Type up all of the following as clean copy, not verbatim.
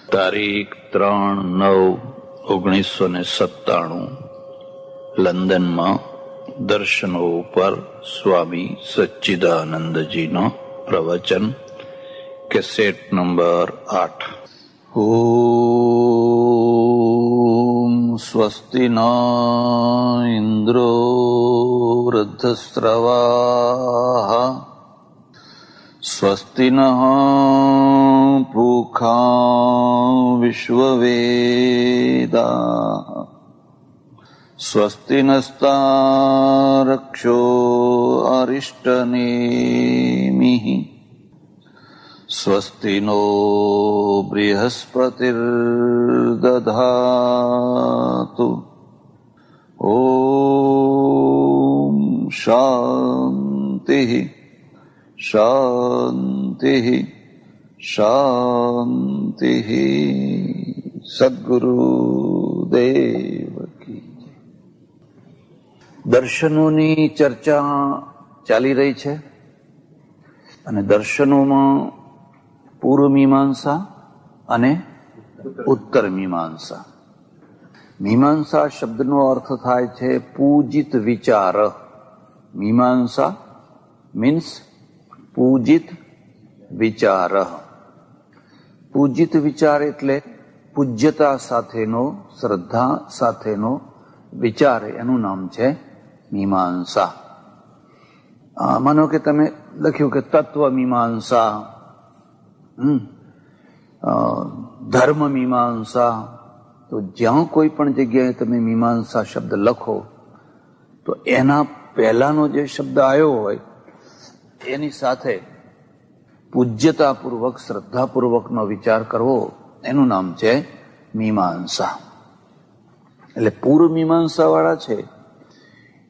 તારીખ 3/9/1997 લંડનમાં દર્શનો ઉપર સ્વામી સચ્ચિદાનંદજીનો પ્રવચન, કેસેટ નંબર 8. ઓમ સ્વસ્તિ ન ઇન્દ્રો વૃદ્ધસ્રવા સ્વસ્તિ ન પૂષા વિશ્વવેદા સ્વસ્તિ નસ્તારક્ષો અરિષ્ટનેમિઃ સ્વસ્તિ નો બૃહસ્પતિર્દધાતુ. ઓમ શાંતિ શાંતિ શાંતિ. સદ્ગુરુદેવ કી જય. દર્શનોની ચર્ચા ચાલી રહી છે અને દર્શનોમાં પૂર્વ મીમાંસા અને ઉત્તર મીમાંસા. મીમાંસા શબ્દનો અર્થ થાય છે પૂજિત વિચાર. મીમાંસા મીન્સ પૂજિત વિચાર. પૂજિત વિચાર એટલે પૂજ્યતા સાથેનો, શ્રદ્ધા સાથેનો વિચાર, એનું નામ છે મીમાંસા. માનો કે તમે લખ્યું કે તત્વ મીમાંસા, ધર્મ મીમાંસા, તો જ્યાં કોઈ પણ જગ્યાએ તમે મીમાંસા શબ્દ લખો તો એના પહેલાનો જે શબ્દ આવ્યો હોય એની સાથે પૂજ્યતાપૂર્વક, શ્રદ્ધાપૂર્વકનો વિચાર કરવો, એનું નામ છે મીમાંસા. એટલે પૂર્વ મીમાંસા વાળા છે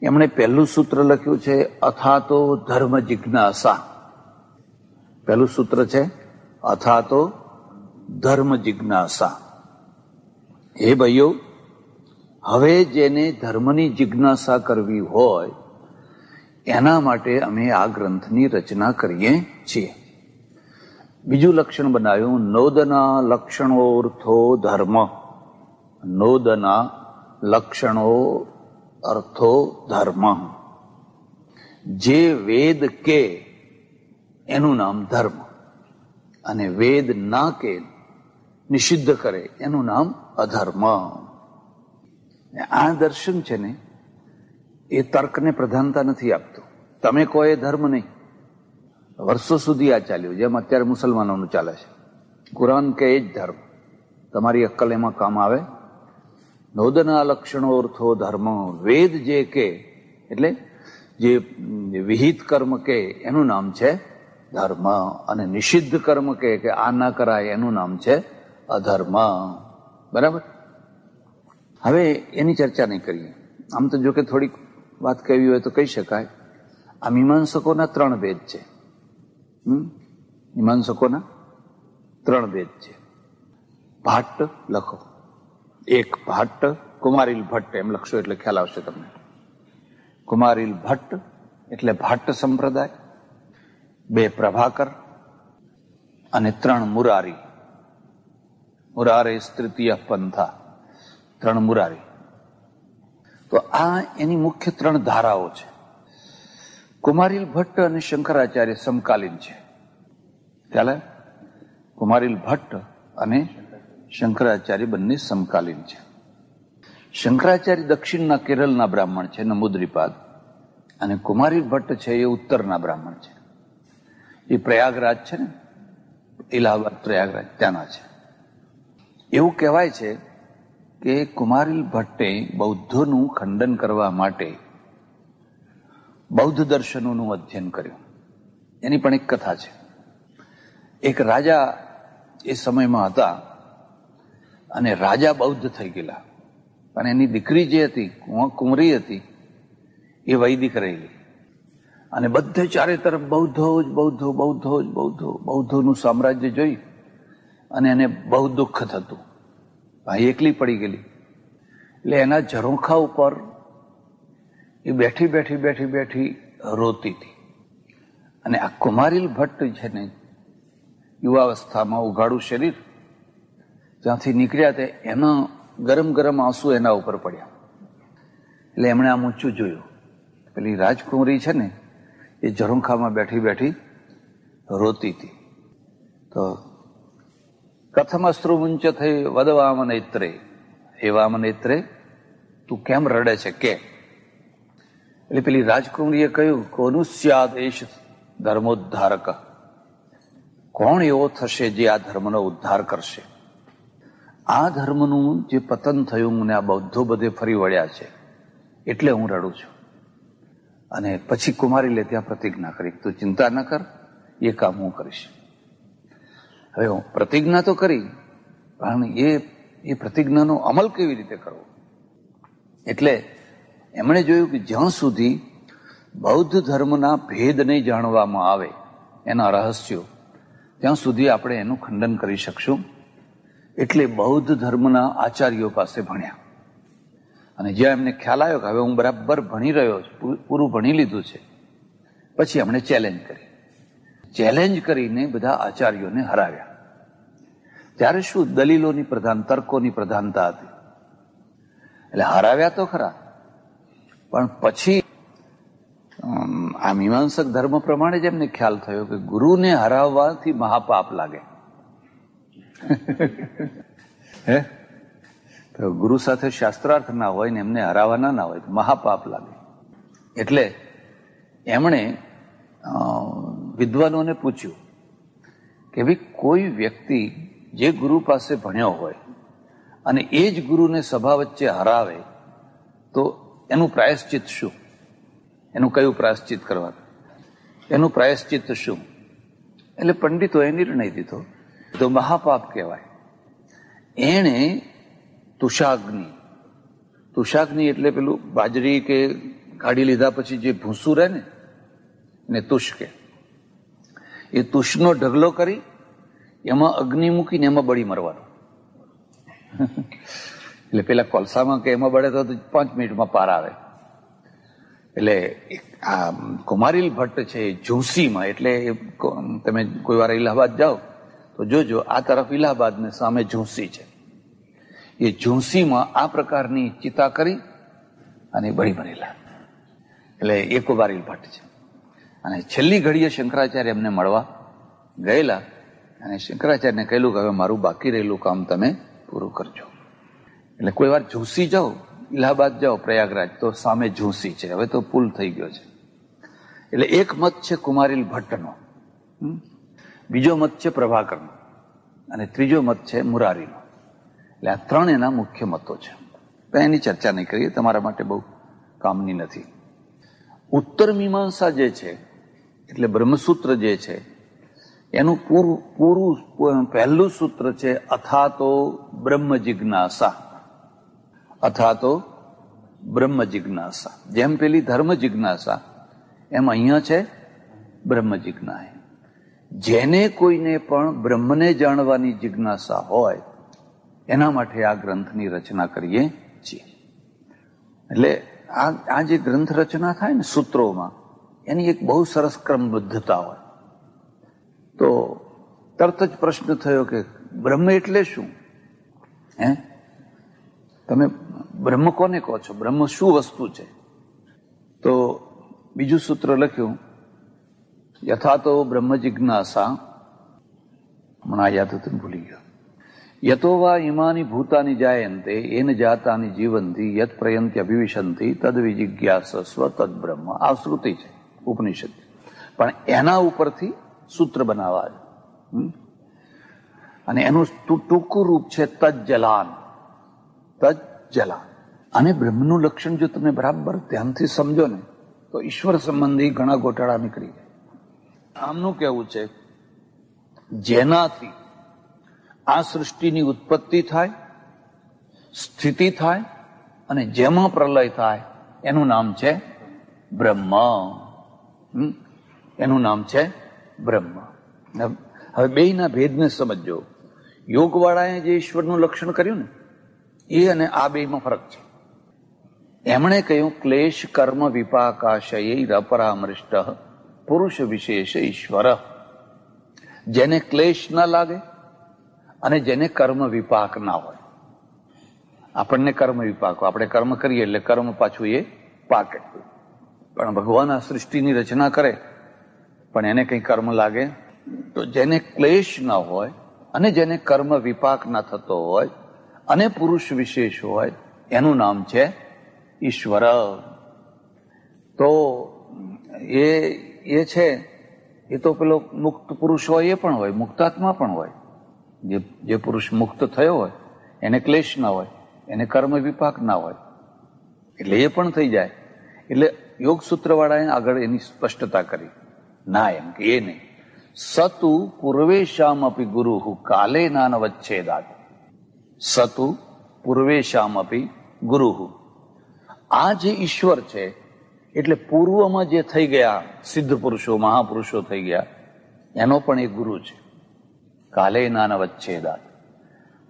એમણે પહેલું સૂત્ર લખ્યું છે અથાતો ધર્મ જિજ્ઞાસા. પહેલું સૂત્ર છે અથાતો ધર્મ જિજ્ઞાસા. હે ભાઈઓ, હવે જેને ધર્મની જિજ્ઞાસા કરવી હોય એના માટે અમે આ ગ્રંથની રચના કરીએ છીએ. બીજું લક્ષણ બનાવ્યું નોદના લક્ષણોર્થો ધર્મ. નોદના લક્ષણો અર્થો ધર્મ. જે વેદ કે એનું નામ ધર્મ, અને વેદ ના કે, નિષિદ્ધ કરે, એનું નામ અધર્મ. આ દર્શન છે ને એ તર્કને પ્રધાનતા નથી આપતું. તમે કહો એ ધર્મ નહીં. વર્ષો સુધી આ ચાલ્યું, જેમ અત્યારે મુસલમાનોનું ચાલે છે. કુરાન કે એ જ ધર્મ, તમારી અક્કલ એમાં કામ આવે. નોદના લક્ષણો અર્થો ધર્મ. વેદ જે કે એટલે જે વિહિત કર્મ કે એનું નામ છે ધર્મ, અને નિષિદ્ધ કર્મ કે આ ના કરાય એનું નામ છે અધર્મ. બરાબર? હવે એની ચર્ચા નહીં કરીએ. આમ તો જો કે થોડીક વાત કહેવી હોય તો કહી શકાય. આ મીમાંસકોના 3 ભેદ છે. મીમાંસકોના 3 ભેદ છે. ભાટ્ટ લખો, એક ભાટ્ટ, કુમારીલ ભટ્ટ એમ લખશો એટલે ખ્યાલ આવશે તમને. કુમારીલ ભટ્ટ એટલે ભાટ્ટ સંપ્રદાય, 2 પ્રભાકર અને 3 મુરારી. મુરારે તૃતીય પંથા, 3 મુરારી. તો આ એની મુખ્ય 3 ધારાઓ છે. કુમારીલ ભટ્ટ અને શંકરાચાર્ય સમકાલીન છે. ખ્યાલ? કુમારીલ ભટ્ટ અને શંકરાચાર્ય બંને સમકાલીન છે. શંકરાચાર્ય દક્ષિણના કેરળના બ્રાહ્મણ છે, નમુદ્રીપાદ, અને કુમારીલ ભટ્ટ છે એ ઉત્તરના બ્રાહ્મણ છે. એ પ્રયાગરાજ છે ને, ઇલાહાબાદ પ્રયાગરાજ, ત્યાંના છે. એવું કહેવાય છે કે કુમારીલ ભટ્ટે બૌદ્ધોનું ખંડન કરવા માટે બૌદ્ધ દર્શનોનું અધ્યયન કર્યું. એની પણ એક કથા છે. એક રાજા એ સમયમાં હતા અને રાજા બૌદ્ધ થઈ ગયેલા, પણ એની દીકરી જે હતી, કુંવરી હતી, એ વૈદિક રહેલી. અને બધે ચારે તરફ બૌદ્ધો જ બૌદ્ધો, બૌદ્ધો જ બૌદ્ધો, બૌદ્ધોનું સામ્રાજ્ય જોઈ અને એને બહુ દુઃખ થતું. ભાઈ એકલી પડી ગયેલી. એટલે એના ઝરોખા ઉપર એ બેઠી બેઠી બેઠી બેઠી રોતી હતી. અને આ કુમારીલ ભટ્ટ છે ને, યુવાવસ્થામાં ઉઘાડું શરીર, ત્યાંથી નીકળ્યા તે એના ગરમ ગરમ આંસુ એના ઉપર પડ્યા. એટલે એમણે આમ ઊંચું જોયું. પેલી રાજકુંવરી છે ને એ ઝરૂખામાં બેઠી બેઠી રોતી હતી. તો કથમ અશ્રુમુંચ થઈ વદવામ નેત્રે, હે વામ નેત્રે તું કેમ રડે છે કે? એટલે પેલી રાજકુંવરીએ કહ્યું, કોનું સ્યાદ એશ ધર્મોદ્ધારક, કોણ એવો થશે જે આ ધર્મનો ઉદ્ધાર કરશે? આ ધર્મનું જે પતન થયું ને આ બૌદ્ધો બધે ફરી વળ્યા છે એટલે હું રડું છું. અને પછી કુમારી લે ત્યાં પ્રતિજ્ઞા કરી, તું ચિંતા ન કર, એ કામ હું કરીશ. હવે હું પ્રતિજ્ઞા તો કરી, પણ એ પ્રતિજ્ઞાનો અમલ કેવી રીતે કરવો? એટલે એમણે જોયું કે જ્યાં સુધી બૌદ્ધ ધર્મના ભેદ નહીં જાણવામાં આવે, એના રહસ્યો, ત્યાં સુધી આપણે એનું ખંડન કરી શકશું. એટલે બૌદ્ધ ધર્મના આચાર્યો પાસે ભણ્યા. અને જ્યાં એમને ખ્યાલ આવ્યો કે હવે હું બરાબર ભણી રહ્યો છું, પૂરું ભણી લીધું છે, પછી એમણે ચેલેન્જ કરી. ચેલેન્જ કરીને બધા આચાર્યોને હરાવ્યા. ત્યારે શું દલીલોની તર્કોની પ્રધાનતા હતી. એટલે હરાવ્યા તો ખરા, પણ પછી આ મીમાંસક ધર્મ પ્રમાણે જ એમને ખ્યાલ થયો કે ગુરુને હરાવવાથી મહાપાપ લાગે. હે તો ગુરુ સાથે શાસ્ત્રાર્થ ના હોય ને એમને હરાવવાના ના હોય તો મહાપાપ લાગે. એટલે એમણે વિદ્વાનોને પૂછ્યું કે ભાઈ કોઈ વ્યક્તિ જે ગુરુ પાસે ભણ્યો હોય અને એ જ ગુરુને સભા વચ્ચે હરાવે તો એનું પ્રાયશ્ચિત શું? એનું કયું પ્રાયશ્ચિત કરવાનું? એનું પ્રાયશ્ચિત શું? એટલે પંડિતોએ નિર્ણય દીધો તો મહાપાપ કહેવાય. એણે તુષાગ્નિ એટલે પેલું બાજરી કે કાઢી લીધા પછી જે ભૂસું રહે ને તુષ કે, એ તુષનો ઢગલો કરી એમાં અગ્નિ મૂકીને એમાં બળી મરવાનું. એટલે પેલા કોલસામાં કે એમાં બળે તો 5 મિનિટમાં પાર આવે. એટલે આ કુમારીલ ભટ્ટ છે ઝૂંસીમાં, એટલે તમે કોઈ વાર ઇલાહાબાદ જાઓ તો જોજો આ તરફ ઇલાહાબાદ ને સામે ઝૂંસી છે. એ ઝૂંસીમાં આ પ્રકારની ચિતા કરી અને બળી મરેલા. એટલે એ કુમારીલ ભટ્ટ છે. અને છેલ્લી ઘડીએ શંકરાચાર્ય એમને મળવા ગયેલા અને શંકરાચાર્યને કહેલું કે હવે મારું બાકી રહેલું કામ તમે પૂરું કરજો. એટલે કોઈ વાર ઝૂંસી જાઓ, ઇલાહાબાદ જાઓ, પ્રયાગરાજ, તો સામે ઝૂંસી છે. હવે તો પુલ થઈ ગયો છે. એટલે એક મત છે કુમારીલ ભટ્ટનો, બીજો મત છે પ્રભાકરનો અને ત્રીજો મત છે મુરારીનો. એટલે આ 3 એના મુખ્ય મતો છે. એની ચર્ચા નહીં કરીએ, તમારા માટે બહુ કામની નથી. ઉત્તર મીમાંસા જે છે એટલે બ્રહ્મસૂત્ર જે છે એનું પૂરું પહેલું સૂત્ર છે અથાતો બ્રહ્મ જિજ્ઞાસા. અથાતો બ્રહ્મ જિજ્ઞાસા. જેમ પેલી ધર્મ જિજ્ઞાસા એમ અહીંયા છે બ્રહ્મ જિજ્ઞા. જેને કોઈને પણ બ્રહ્મને જાણવાની જિજ્ઞાસા હોય એના માટે આ ગ્રંથની રચના કરીએ છીએ. એટલે આ જે ગ્રંથ રચના થાય ને સૂત્રોમાં, એની એક બહુ સરસ ક્રમબદ્ધતા હોય. તો તરત જ પ્રશ્ન થયો કે બ્રહ્મ એટલે શું? તમે બ્રહ્મ કોને કહો છો? બ્રહ્મ શું વસ્તુ છે? તો બીજું સૂત્ર લખ્યું યથાતો બ્રહ્મ જિજ્ઞાસા. હમણાં યાદ હતું, ભૂલી ગયો. યતો વા ઇમાની ભૂતાની જાયંતે એન જાતાની જીવંતી યત પ્રયંતિ અભિવિશંતિ તદ વિજિજ્ઞાસસ્વ તદ બ્રહ્મ. આ શ્રુતિ છે ઉપનિષદ, પણ એના ઉપરથી સૂત્ર બનાવવા છે. અને એનું ટૂંકું રૂપ છે તજ્જલાન. તજ્જલાન. અને બ્રહ્મનું લક્ષણ જો તમે બરાબર ધ્યાનથી સમજો ને તો ઈશ્વર સંબંધી ઘણા ગોટાળા નીકળી જાય. આમનું કહેવું છે જેનાથી આ સૃષ્ટિની ઉત્પત્તિ થાય, સ્થિતિ થાય અને જેમાં પ્રલય થાય એનું નામ છે બ્રહ્મ. એનું નામ છે બ્રહ્મ. હવે બેયના ભેદને સમજો. યોગવાળાએ જે ઈશ્વરનું લક્ષણ કર્યું ને એ અને આ બેમાં ફરક છે. એમણે કહ્યું ક્લેશ કર્મ વિપાકાશય અપરામૃષ્ટ પુરુષ વિશેષ ઈશ્વર. જેને ક્લેશ ન લાગે અને જેને કર્મ વિપાક ના હોય. આપણને કર્મ વિપાક હોય, આપણે કર્મ કરીએ એટલે કર્મ પાછું એ પાકે. પણ ભગવાન આ સૃષ્ટિની રચના કરે પણ એને કઈ કર્મ લાગે? તો જેને ક્લેશ ના હોય અને જેને કર્મ વિપાક ના થતો હોય અને પુરુષ વિશેષ હોય એનું નામ છે ઈશ્વર. તો એ છે એ તો પેલો મુક્ત પુરુષ હોય, એ પણ હોય, મુક્તાત્મા પણ હોય. જે પુરુષ મુક્ત થયો હોય એને ક્લેશ ના હોય, એને કર્મ વિપાક ના હોય, એટલે એ પણ થઈ જાય. એટલે યોગ સૂત્ર વાળાએ આગળ એની સ્પષ્ટતા કરી. ના, એમ કે એ નહીં. સતુ પૂર્વેશામ અપી ગુરુ કાલે નાન વચ્છેદાત. સતુ પૂર્વેશામ અપી ગુરુ. આ જે ઈશ્વર છે એટલે પૂર્વમાં જે થઈ ગયા સિદ્ધ પુરુષો, મહાપુરુષો થઈ ગયા, એનો પણ એક ગુરુ છે. કાલે નાન વચ્છેદાત.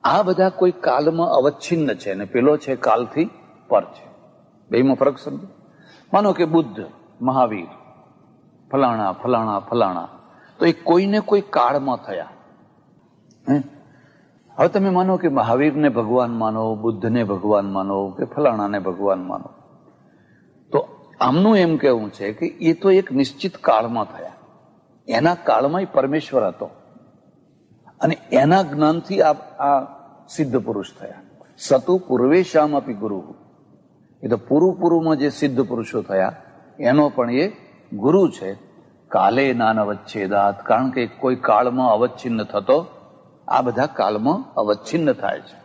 આ બધા કોઈ કાલમાં અવચ્છિન્ન છે અને પેલો છે કાલથી પર છે. બેમાં ફરક સમજો. માનો કે બુદ્ધ, મહાવીર, ફલાણા ફલાણા ફલાણા, તો એ કોઈને કોઈ કાળમાં થયા. હવે તમે માનો કે મહાવીરને ભગવાન માનો, બુદ્ધને ભગવાન માનો કે ફલાણાને ભગવાન માનો, તો આમનું એમ કહેવું છે કે એ તો એક નિશ્ચિત કાળમાં થયા. એના કાળમાં પરમેશ્વર હતો અને એના જ્ઞાનથી આ સિદ્ધ પુરુષ થયા. સતુ પૂર્વેશામ અપી ગુરુ. એ તો પૂર્વમાં જે સિદ્ધ પુરુષો થયા એનો પણ એ ગુરુ છે. કાલે નાન અવચ્છેદાત. કારણ કે કોઈ કાળમાં અવચ્છિન્ન થતો, આ બધા કાળમાં અવચ્છિન્ન થાય છે.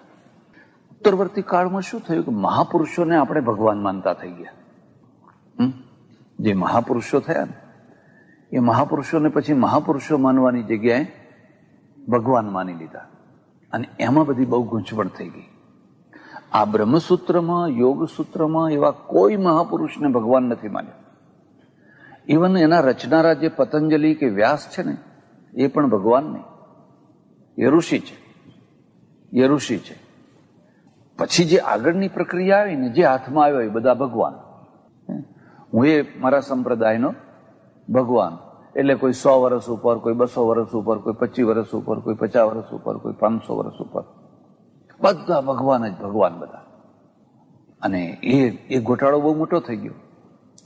ઉત્તરવર્તી કાળમાં શું થયું કે મહાપુરુષોને આપણે ભગવાન માનતા થઈ ગયા. જે મહાપુરુષો થયા ને એ મહાપુરુષોને પછી મહાપુરુષો માનવાની જગ્યાએ ભગવાન માની લીધા અને એમાં બધી બહુ ગૂંચવણ થઈ ગઈ. આ બ્રહ્મસૂત્રમાં, યોગ સૂત્રમાં એવા કોઈ મહાપુરુષને ભગવાન નથી માન્યા. ઇવન એના રચનારા જે પતંજલિ કે વ્યાસ છે ને એ પણ ભગવાન નહીં, એ ઋષિ છે. એ ઋષિ છે. પછી જે આગળની પ્રક્રિયા આવી ને જે હાથમાં આવ્યો એ બધા ભગવાન. હું એ મારા સંપ્રદાયનો ભગવાન એટલે કોઈ 100 વર્ષ ઉપર, કોઈ 200 વર્ષ ઉપર, કોઈ 25 વર્ષ ઉપર, કોઈ 50 વર્ષ ઉપર, કોઈ 500 વર્ષ ઉપર, બધા ભગવાન જ ભગવાન બધા. અને એ ગોટાળો બહુ મોટો થઈ ગયો.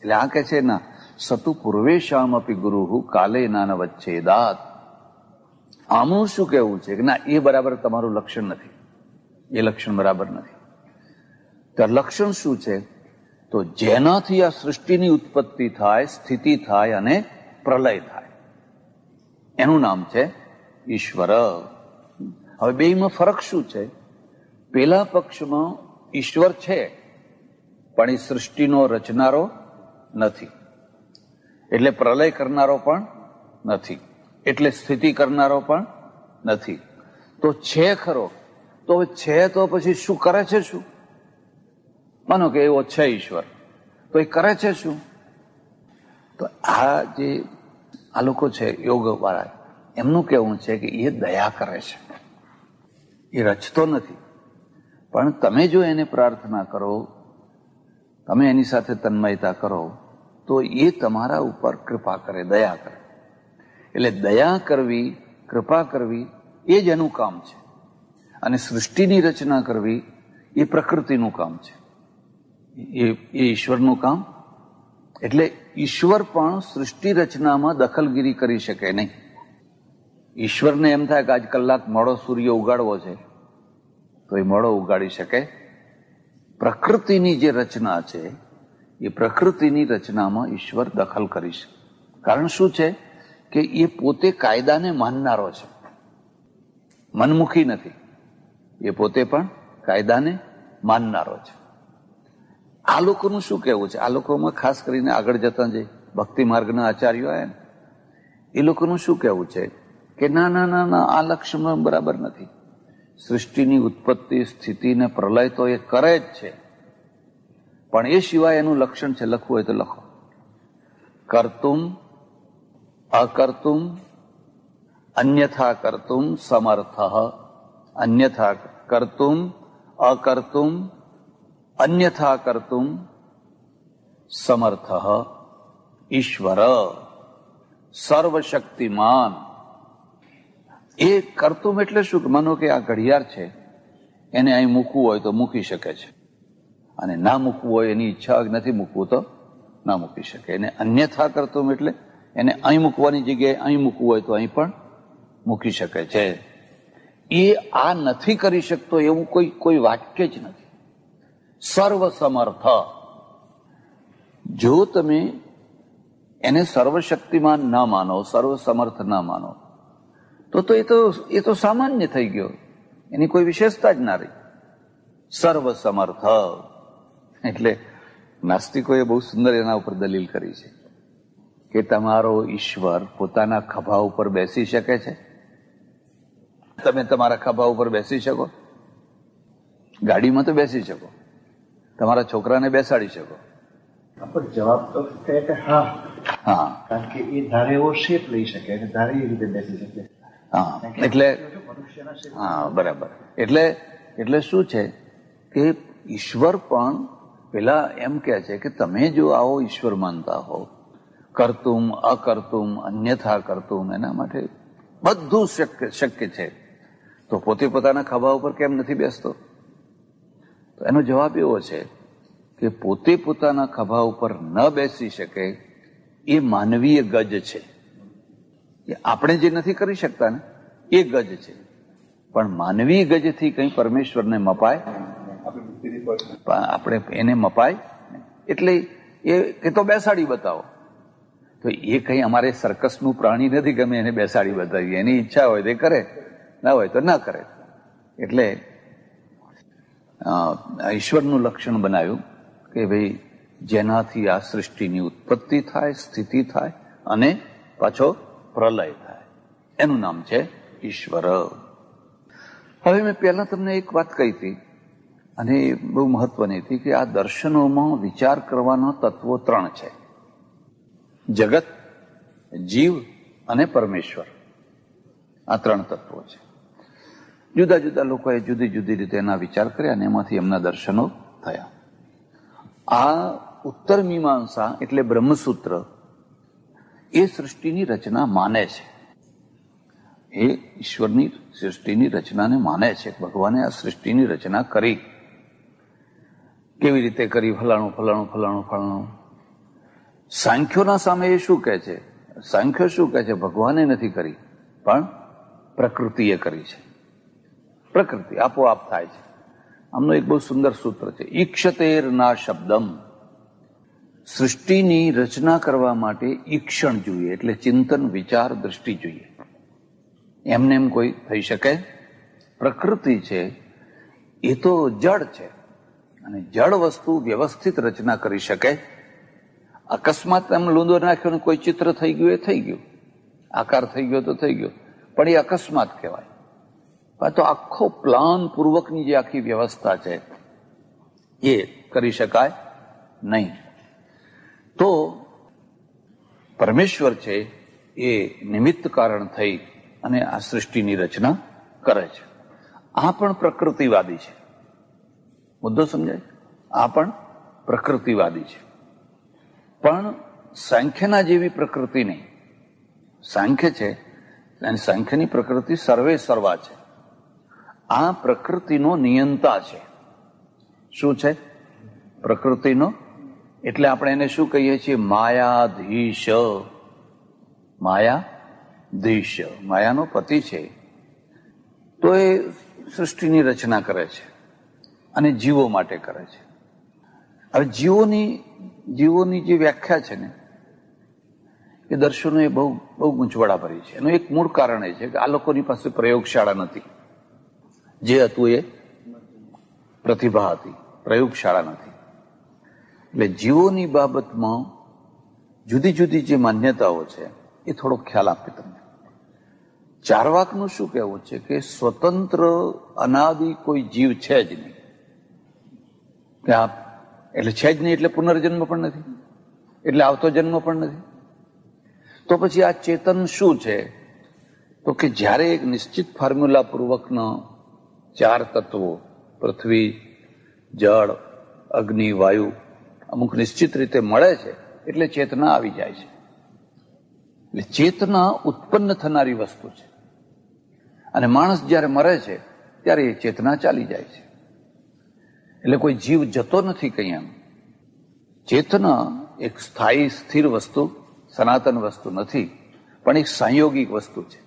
એટલે આ કે છે ના, સતુ પૂર્વેશામ અપી ગુરુ કાલે નાન વચ્છેદાત. આમનું શું કહેવું છે કે ના, એ બરાબર તમારું લક્ષણ નથી, એ લક્ષણ બરાબર નથી. તો લક્ષણ શું છે? તો જેનાથી આ સૃષ્ટિની ઉત્પત્તિ થાય, સ્થિતિ થાય અને પ્રલય થાય, એનું નામ છે ઈશ્વર. હવે બેમાં ફરક શું છે? પેલા પક્ષમાં ઈશ્વર છે પણ એ સૃષ્ટિનો રચનારો નથી, એટલે પ્રલય કરનારો પણ નથી, એટલે સ્થિતિ કરનારો પણ નથી. તો છે ખરો, તો છે તો પછી શું કરે છે? શું માનો કે એવો છે ઈશ્વર, તો એ કરે છે શું? તો આ જે આ લોકો છે યોગ વાળા, એમનું કહેવું છે કે એ દયા કરે છે, એ રચતો નથી. પણ તમે જો એને પ્રાર્થના કરો, તમે એની સાથે તન્મયતા કરો, તો એ તમારા ઉપર કૃપા કરે, દયા કરે. એટલે દયા કરવી, કૃપા કરવી એ જ એનું કામ છે. અને સૃષ્ટિની રચના કરવી એ પ્રકૃતિનું કામ છે, એ ઈશ્વરનું કામ. એટલે ઈશ્વર પણ સૃષ્ટિ રચનામાં દખલગીરી કરી શકે નહીં. ઈશ્વરને એમ થાય કે આજ કલાક મોડો સૂર્ય ઉગાડવો છે તો એ મોડો ઉગાડી શકે. પ્રકૃતિની જે રચના છે એ પ્રકૃતિની રચનામાં ઈશ્વર દખલ કરી શકે. કારણ શું છે કે એ પોતે કાયદાને માનનારો છે, મનમુખી નથી. એ પોતે પણ કાયદાને માનનારો છે. આ લોકોનું શું કહેવું છે? આ લોકોમાં ખાસ કરીને આગળ જતા જે ભક્તિ માર્ગના આચાર્યો આવ્યા ને, એ લોકોનું શું કહેવું છે કે ના ના ના ના, આ લક્ષ્ય બરાબર નથી. સૃષ્ટિની ઉત્પત્તિ, સ્થિતિ ને પ્રલય તો એ કરે જ છે, પણ એ સિવાય એનું લક્ષણ છે, લખવું હોય તો લખો, કર્તુમ અકર્તુમ અન્યથા કર્તુમ સમર્થ. અન્યથા કર્તુમ અકર્તુમ અન્યથા કર્તુમ સમર્થ ઈશ્વર સર્વશક્તિમાન. એ કરતું એટલે શું? માનો કે આ ઘડિયાળ છે, એને અહીં મૂકવું હોય તો મૂકી શકે છે, અને ના મૂકવું હોય, એની ઈચ્છા નથી મૂકવું તો ના મૂકી શકે. એને અન્યથા કરતું એટલે એને અહીં મૂકવાની જગ્યાએ અહીં મૂકવું હોય તો અહીં પણ મૂકી શકે છે. એ આ નથી કરી શકતો એવું કોઈ વાક્ય જ નથી. સર્વસમર્થ. જો તમે એને સર્વશક્તિમાન ના માનો, સર્વસમર્થ ના માનો, તો એ તો સામાન્ય થઈ ગયો, એની કોઈ વિશેષતા જ ના રહી. સર્વસમર્થ એટલે નાસ્તિકોએ બહુ સુંદર એના ઉપર દલીલ કરી છે કે તમારો ઈશ્વર પોતાના ખભા ઉપર બેસી શકે છે? તમે તમારા ખભા ઉપર બેસી શકો? ગાડીમાં તો બેસી શકો, તમારા છોકરાને બેસાડી શકો. જવાબ તો કહે કે હા, હા, કારણ કે એ ધારે એવો શેપ લઈ શકે અને ધારે એ રીતે બેસી શકે. હા, એટલે હા, બરાબર. એટલે શું છે કે ઈશ્વર પણ પેલા એમ કે છે કે તમે જો આવો ઈશ્વર માનતા હો, કરતુમ અકર્તુમ અન્યથા કરતુમ, એના માટે બધું શક્ય છે, તો પોતે પોતાના ખભા ઉપર કેમ નથી બેસતો? તો એનો જવાબ એવો છે કે પોતે પોતાના ખભા ઉપર ન બેસી શકે એ માનવીય ગજ છે. એ આપણે જે નથી કરી શકતા ને એ ગજ છે, પણ માનવીય ગજથી કંઈ પરમેશ્વરને મપાય, આપણે એને મપાય. એટલે એ તો બેસાડી બતાવો. તો એ કઈ અમારે સર્કસનું પ્રાણી નથી કે અમે એને બેસાડી બતાવીએ. એની ઈચ્છા હોય તે કરે, ના હોય તો ના કરે. એટલે ઈશ્વરનું લક્ષણ બનાવ્યું કે ભાઈ જેનાથી આ સૃષ્ટિની ઉત્પત્તિ થાય, સ્થિતિ થાય અને પાછો પ્રલય થાય, એનું નામ છે ઈશ્વર. હવે મેં પહેલા તમને એક વાત કહી હતી અને એ બહુ મહત્વની હતી કે આ દર્શનોમાં વિચાર કરવાના તત્વો 3 છે: જગત, જીવ અને પરમેશ્વર. આ 3 તત્વો છે. જુદા જુદા લોકોએ જુદી જુદી રીતે એના વિચાર કર્યા અને એમાંથી એમના દર્શનો થયા. આ ઉત્તર મીમાંસા એટલે બ્રહ્મસૂત્ર એ સૃષ્ટિની રચના માને છે. એ ઈશ્વરની સૃષ્ટિની રચનાને માને છે. ભગવાને આ સૃષ્ટિની રચના કરી, કેવી રીતે કરી, ફલાણું ફલાણું ફલાણું ફલાણું. સાંખ્યોના સામે એ શું કહે છે? સાંખ્યો શું કહે છે? ભગવાને નથી કરી, પણ પ્રકૃતિએ કરી છે. પ્રકૃતિ આપોઆપ થાય છે. આમનું એક બહુ સુંદર સૂત્ર છે, ઈક્ષતેર ના શબ્દમ. સૃષ્ટિની રચના કરવા માટે ઈક્ષણ જોઈએ, એટલે ચિંતન, વિચાર, દ્રષ્ટિ જોઈએ. એમને એમ કોઈ થઈ શકે? પ્રકૃતિ છે એ તો જડ છે, અને જડ વસ્તુ વ્યવસ્થિત રચના કરી શકે? અકસ્માત એમ લૂંદો નાખ્યો ને કોઈ ચિત્ર થઈ ગયું, એ થઈ ગયું, આકાર થઈ ગયો તો થઈ ગયો, પણ એ અકસ્માત કહેવાય. તો આખો પ્લાન પૂર્વકની જે આખી વ્યવસ્થા છે એ કરી શકાય નહીં. તો પરમેશ્વર છે એ નિમિત્ત કારણ થઈ અને આ સૃષ્ટિની રચના કરે છે. આ પણ પ્રકૃતિવાદી છે. મુદ્દો સમજાય? આ પણ પ્રકૃતિવાદી છે, પણ સાંખ્યના જેવી પ્રકૃતિ નહીં. સાંખ્ય છે અને સાંખ્યની પ્રકૃતિ સર્વે સર્વા છે. આ પ્રકૃતિનો નિયંતા છે. શું છે? પ્રકૃતિનો. એટલે આપણે એને શું કહીએ છીએ? માયાધીશ. માયાધીશ, માયાનો પતિ છે. તો એ સૃષ્ટિની રચના કરે છે અને જીવો માટે કરે છે. હવે જીવોની જે વ્યાખ્યા છે ને એ દર્શનો એ બહુ ગૂંચવડા ભરી છે. એનું એક મૂળ કારણ એ છે કે આ લોકોની પાસે પ્રયોગશાળા નથી. જે હતું એ પ્રતિભા હતી, પ્રયોગશાળા નથી. એટલે જીવોની બાબતમાં જુદી જુદી જે માન્યતાઓ છે એ થોડો ખ્યાલ આપે તમને. ચાર્વાકનું શું કહેવું છે કે સ્વતંત્ર અનાદિ કોઈ જીવ છે જ નહીં. એટલે છે જ નહીં એટલે પુનર્જન્મ પણ નથી, એટલે આવતો જન્મ પણ નથી. તો પછી આ ચેતન શું છે? તો કે જ્યારે એક નિશ્ચિત ફોર્મ્યુલા પૂર્વકનો 4 તત્વો પૃથ્વી, જળ, અગ્નિ, વાયુ અમુક નિશ્ચિત રીતે મળે છે એટલે ચેતના આવી જાય છે. એટલે ચેતના ઉત્પન્ન થનારી વસ્તુ છે. અને માણસ જ્યારે મરે છે ત્યારે એ ચેતના ચાલી જાય છે. એટલે કોઈ જીવ જતો નથી કઈ એમ. ચેતના એક સ્થાયી સ્થિર વસ્તુ, સનાતન વસ્તુ નથી, પણ એક સંયોગિક વસ્તુ છે.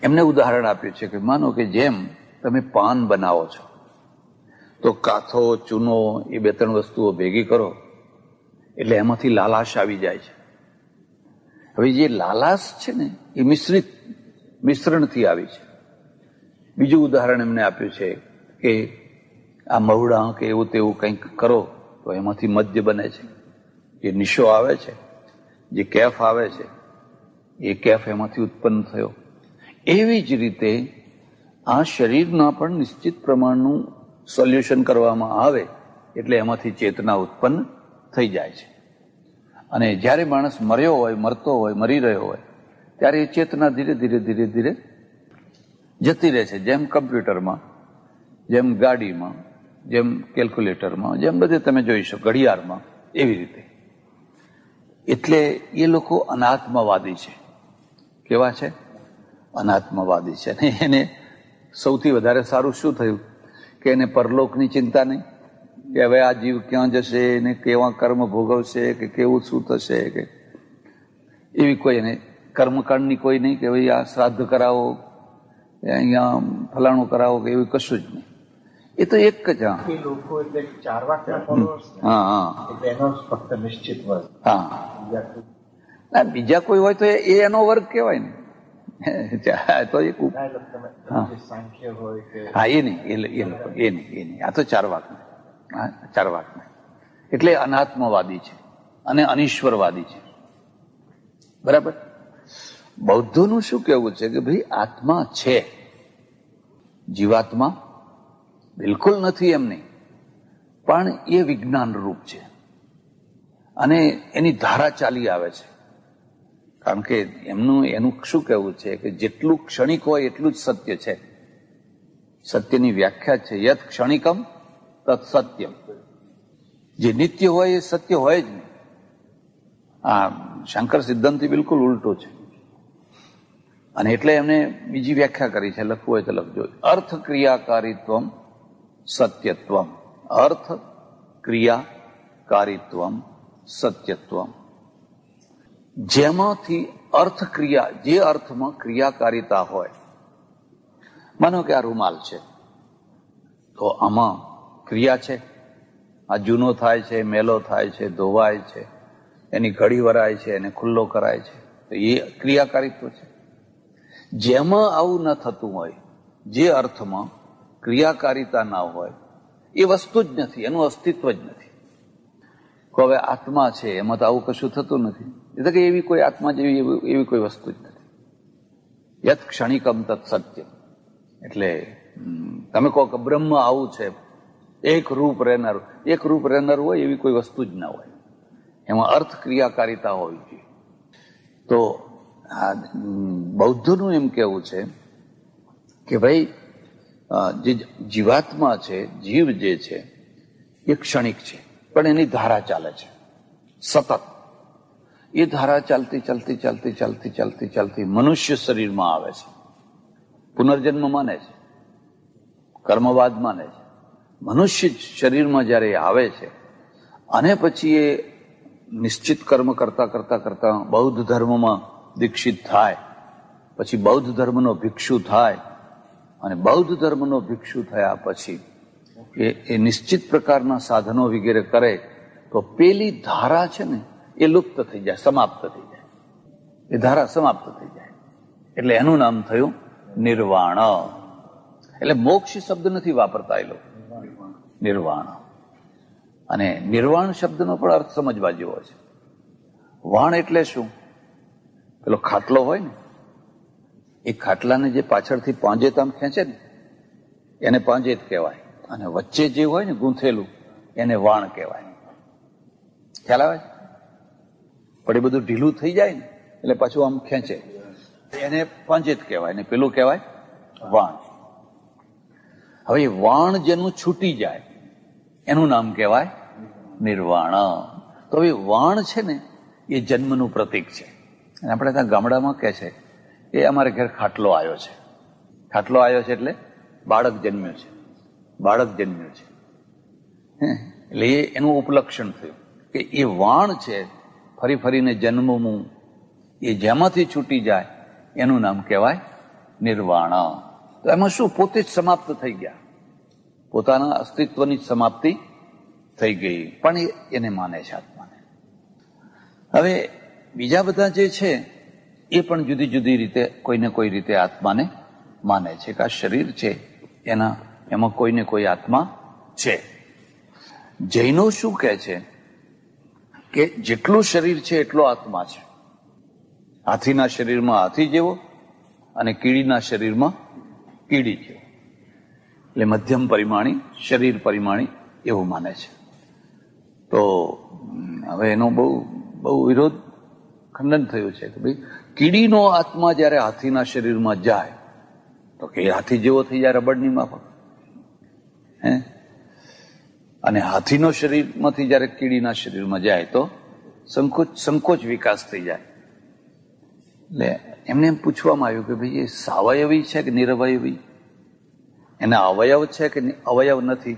એમને ઉદાહરણ આપ્યું છે કે માનો કે જેમ તમે પાન બનાવો છો તો કાથો, ચૂનો એ 2-3 વસ્તુઓ ભેગી કરો એટલે એમાંથી લાલાશ આવી જાય છે. હવે જે લાલાશ છે ને એ મિશ્રણથી આવી છે. બીજું ઉદાહરણ એમને આપ્યું છે કે આ મહુડા કે એવું તેવું કંઈક કરો તો એમાંથી મદ્ય બને છે. જે નિશો આવે છે, જે કેફ આવે છે, એ કેફ એમાંથી ઉત્પન્ન થયો. એવી જ રીતે આ શરીરના પણ નિશ્ચિત પ્રમાણનું સોલ્યુશન કરવામાં આવે એટલે એમાંથી ચેતના ઉત્પન્ન થઈ જાય છે. અને જ્યારે માણસ મર્યો હોય, મરતો હોય, મરી રહ્યો હોય ત્યારે એ ચેતના ધીરે ધીરે ધીરે ધીરે જતી રહે છે. જેમ કમ્પ્યુટરમાં, જેમ ગાડીમાં, જેમ કેલ્ક્યુલેટરમાં, જેમ બધે તમે જોઈ શકો, ઘડિયાળમાં, એવી રીતે. એટલે એ લોકો અનાત્મવાદી છે. કેવા છે? અનાત્મવાદી છે. અને એને સૌથી વધારે સારું શું થયું કે એને પરલોકની ચિંતા નહીં, કે હવે આ જીવ ક્યાં જશે ને કેવા કર્મ ભોગવશે કે કેવું શું થશે, કે એવી કોઈ એને કર્મકાંડની કોઈ નહીં કે ભાઈ આ શ્રાદ્ધ કરાવો, અહીંયા ફલાણું કરાવો કે એવું કશું જ નહીં. એ તો એક જ. લોકો એટલે ચાર્વાકના ફોલોઅર્સ. હા, એટલે એનો ફક્ત નિશ્ચિત વર્ગ. હા, બીજા કોઈ હોય તો એ એનો વર્ગ કહેવાય ને. તો એક સાંખ્ય હોય કે હા, એ નહીં. આ તો ચાર્વાકના. એટલે અનાત્મવાદી છે અને અનિશ્વરવાદી છે. બરાબર. બૌદ્ધોનું શું કહેવું છે કે ભાઈ આત્મા છે, જીવાત્મા બિલકુલ નથી એમ નહીં, પણ એ વિજ્ઞાન રૂપ છે અને એની ધારા ચાલી આવે છે. કારણ કે એનું શું કહેવું છે કે જેટલું ક્ષણિક હોય એટલું જ સત્ય છે. સત્યની વ્યાખ્યા છે યત ક્ષણિકમ તત સત્યમ. જે નિત્ય હોય એ સત્ય હોય જ નહીં. આ શંકર સિદ્ધાંતથી બિલકુલ ઉલટો છે. અને એટલે એમને બીજી વ્યાખ્યા કરી છે, લખવું હોય તો લખજો. અર્થ ક્રિયાકારીત્વમ સત્યત્વમ. અર્થ ક્રિયાકારીત્વમ સત્યત્વમ. જેમાંથી અર્થ ક્રિયા, જે અર્થમાં ક્રિયાકારિતા હોય. માનો કે આ રૂમાલ છે તો આમાં ક્રિયા છે. આ જૂનો થાય છે, મેલો થાય છે, ધોવાય છે, એની ઘડી વરાય છે, એને ખુલ્લો કરાય છે, તો એ ક્રિયાકારિત્વ છે. જેમાં આવું ન થતું હોય, જે અર્થમાં ક્રિયાકારિતા ના હોય, એ વસ્તુ જ નથી, એનું અસ્તિત્વ જ નથી. હવે આત્મા છે એમાં તો આવું કશું થતું નથી. એટલે કે એવી કોઈ આત્મા જેવી એવી કોઈ વસ્તુ જ નથી. યત ક્ષણિકમ તત સત્ય. એટલે તમે કહો કે બ્રહ્મ આવું છે, એક રૂપ રહેનાર હોય એવી કોઈ વસ્તુ જ ના હોય. એમાં અર્થ ક્રિયાકારિતા હોવી જોઈએ. તો આ બૌદ્ધનું એમ કેવું છે કે ભાઈ જે જીવાત્મા છે, જીવ જે છે એ ક્ષણિક છે, પણ એની ધારા ચાલે છે સતત. એ ધારા ચાલતી મનુષ્ય શરીરમાં આવે છે. પુનર્જન્મ માને છે, કર્મવાદ માને છે. મનુષ્ય શરીરમાં જયારે આવે છે અને પછી એ નિશ્ચિત કર્મ કરતા બૌદ્ધ ધર્મમાં દીક્ષિત થાય, પછી બૌદ્ધ ધર્મનો ભિક્ષુ થાય, અને બૌદ્ધ ધર્મનો ભિક્ષુ થયા પછી એ નિશ્ચિત પ્રકારના સાધનો વગેરે કરે તો પેલી ધારા છે ને એ લુપ્ત થઈ જાય, સમાપ્ત થઈ જાય. એ ધારા સમાપ્ત થઈ જાય એટલે એનું નામ થયું નિર્વાણ. એટલે મોક્ષ શબ્દ નથી વાપરતા એ લોકો, નિર્વાણ. અને નિર્વાણ શબ્દનો પણ અર્થ સમજવા જેવો છે. વાણ એટલે શું? પેલો ખાટલો હોય ને, એ ખાટલાને જે પાછળથી પાંજેત આમ ખેંચે ને એને પાંજેત કહેવાય, અને વચ્ચે જે હોય ને ગૂંથેલું એને વાણ કહેવાય. ખ્યાલ આવે? પણ એ બધું ઢીલું થઈ જાય ને એટલે પાછું આમ ખેંચે, એને પાંજેત કહેવાય ને પેલું કહેવાય વાણ. હવે વાણ જેનું છૂટી જાય એનું નામ કહેવાય નિર્વાણ. તો હવે વાણ છે ને એ જન્મનું પ્રતીક છે. આપણે ત્યાં ગામડામાં કહે છે એ અમારે ઘેર ખાટલો આવ્યો છે. ખાટલો આવ્યો છે એટલે બાળક જન્મ્યું છે, બાળક જન્મ્યું છે. એટલે એનું ઉપલક્ષણ થયું કે એ વાણ છે ફરી ફરીને જન્મવું, એ જેમાંથી છૂટી જાય એનું નામ કહેવાય નિર્વાણ. તો એમાં શું, પોતે જ સમાપ્ત થઈ ગયા, પોતાના અસ્તિત્વની જ સમાપ્તિ થઈ ગઈ, પણ એને માને છે આત્માને. હવે બીજા બધા જે છે એ પણ જુદી જુદી રીતે કોઈને કોઈ રીતે આત્માને માને છે કે આ શરીર છે એમાં કોઈને કોઈ આત્મા છે. જૈનો શું કહે છે કે જેટલું શરીર છે એટલો આત્મા છે. હાથીના શરીરમાં હાથી જેવો અને કીડીના શરીરમાં કીડી જેવો, એટલે મધ્યમ પરિમાણી શરીર પરિમાણી એવું માને છે. તો હવે એનો બહુ વિરોધ ખંડન થયું છે કે ભાઈ કીડીનો આત્મા જયારે હાથીના શરીરમાં જાય તો કે હાથી જેવો થઈ જાય રબડની માફક, અને હાથીનો શરીરમાંથી જયારે કીડીના શરીરમાં જાય તો સંકોચ વિકાસ થઈ જાય. એટલે એમને એમ પૂછવામાં આવ્યું કે ભાઈ એ સાવયવી છે કે નિરવયવી, એના અવયવ છે કે અવયવ નથી?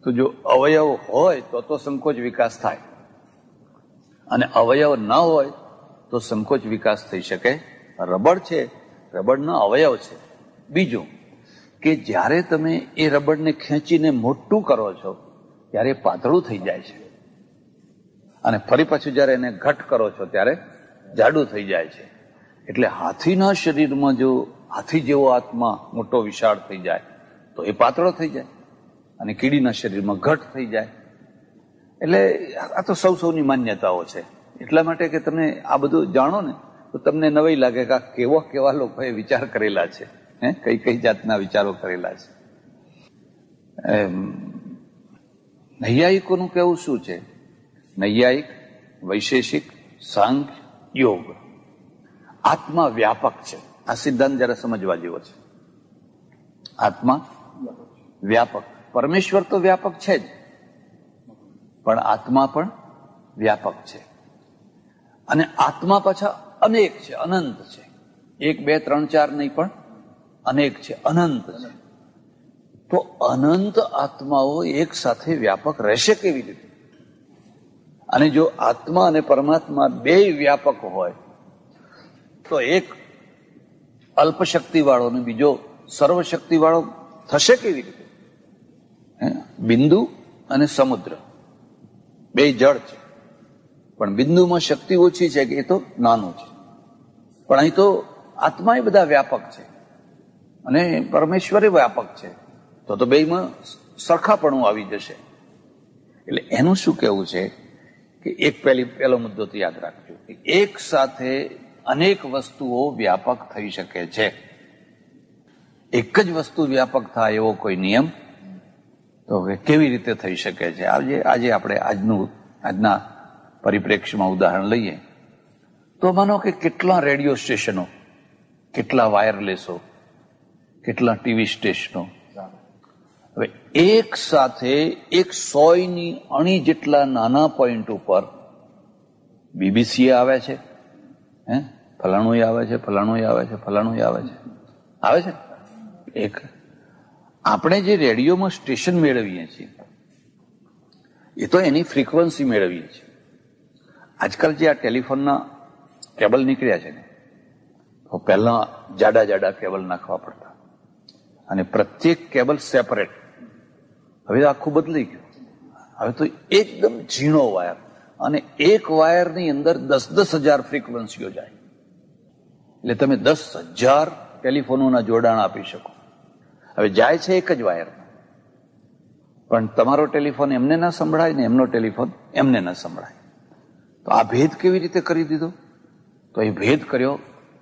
તો જો અવયવ હોય તો સંકોચ વિકાસ થાય, અને અવયવ ન હોય તો સંકોચ વિકાસ થઈ શકે. રબડ છે, રબડનો અવયવ છે. બીજું કે જ્યારે તમે એ રબડને ખેંચીને મોટું કરો છો ત્યારે પાતળું થઈ જાય છે, અને ફરી પાછું જયારે એને ઘટ કરો છો ત્યારે જાડું થઈ જાય છે. એટલે હાથીના શરીરમાં જો હાથી જેવો આત્મા મોટો વિશાળ થઈ જાય તો એ પાતળો થઈ જાય, અને કીડીના શરીરમાં ઘટ થઈ જાય. એટલે આ તો સૌની માન્યતાઓ છે. એટલા માટે કે તમે આ બધું જાણો ને તો તમને નવાઈ લાગે કે આ કેવા લોકોએ વિચાર કરેલા છે, કઈ જાતના વિચારો કરેલા છે. નૈયાયિકોનું કહેવું શું છે? નૈયાયિક, વૈશેષિક, સાંખ્ય, યોગ, આત્મા વ્યાપક છે. આ સિદ્ધાંત જરા સમજવા જેવો છે. આત્મા વ્યાપક, પરમેશ્વર તો વ્યાપક છે જ, પણ આત્મા પણ વ્યાપક છે. અને આત્મા પાછા અનેક છે, અનંત છે. 1, 2, 3, 4 નહીં, પણ અનેક છે, અનંત છે. તો અનંત આત્માઓ એક સાથે વ્યાપક રહેશે કેવી રીતે? અને જો આત્મા અને પરમાત્મા બે વ્યાપક હોય તો એક અલ્પશક્તિ વાળો અને બીજો સર્વશક્તિ વાળો થશે કેવી રીતે? બિંદુ અને સમુદ્ર બે જળ છે, પણ બિંદુમાં શક્તિ ઓછી છે કે એ તો નાનું છે, પણ અહીં તો આત્મા એ બધા વ્યાપક છે અને પરમેશ્વરે વ્યાપક છે. તો બેમાં સરખાપણું આવી જશે. એટલે એનું શું કહેવું છે કે પહેલો મુદ્દો તો યાદ રાખજો, એક સાથે અનેક વસ્તુઓ વ્યાપક થઈ શકે છે. એક જ વસ્તુ વ્યાપક થાય એવો કોઈ નિયમ તો કેવી રીતે થઈ શકે છે? આજે આપણે આજના પરિપ્રેક્ષ્યમાં ઉદાહરણ લઈએ તો માનો કે કેટલા રેડિયો સ્ટેશનો, કેટલા વાયરલેસો, કેટલા ટીવી સ્ટેશનો, હવે એક સાથે 100ની અણી જેટલા નાના પોઈન્ટ ઉપર બીબીસી આવે છે, ફલાણું આવે છે, ફલાણું આવે છે, ફલાણું આવે છે. એક આપણે જે રેડિયોમાં સ્ટેશન મેળવીએ છીએ એ તો એની ફ્રીક્વન્સી મેળવીએ છીએ. આજકાલ જે આ ટેલિફોનના કેબલ નીકળ્યા છે ને, તો પહેલા જાડા કેબલ નાખવા પડતા, અને પ્રત્યેક કેબલ સેપરેટ. હવે આખું બદલાઈ ગયું. હવે તો એકદમ ઝીણો વાયર, અને એક વાયરની અંદર 10,000 ફ્રીક્વન્સીઓ જાય. એટલે તમે 10,000 ટેલિફોનોના જોડાણ આપી શકો. હવે જાય છે એક જ વાયરમાં, પણ તમારો ટેલિફોન એમને ના સંભળાય ને એમનો ટેલિફોન એમને ના સંભળાય. તો આ ભેદ કેવી રીતે કરી દીધો? તો એ ભેદ કર્યો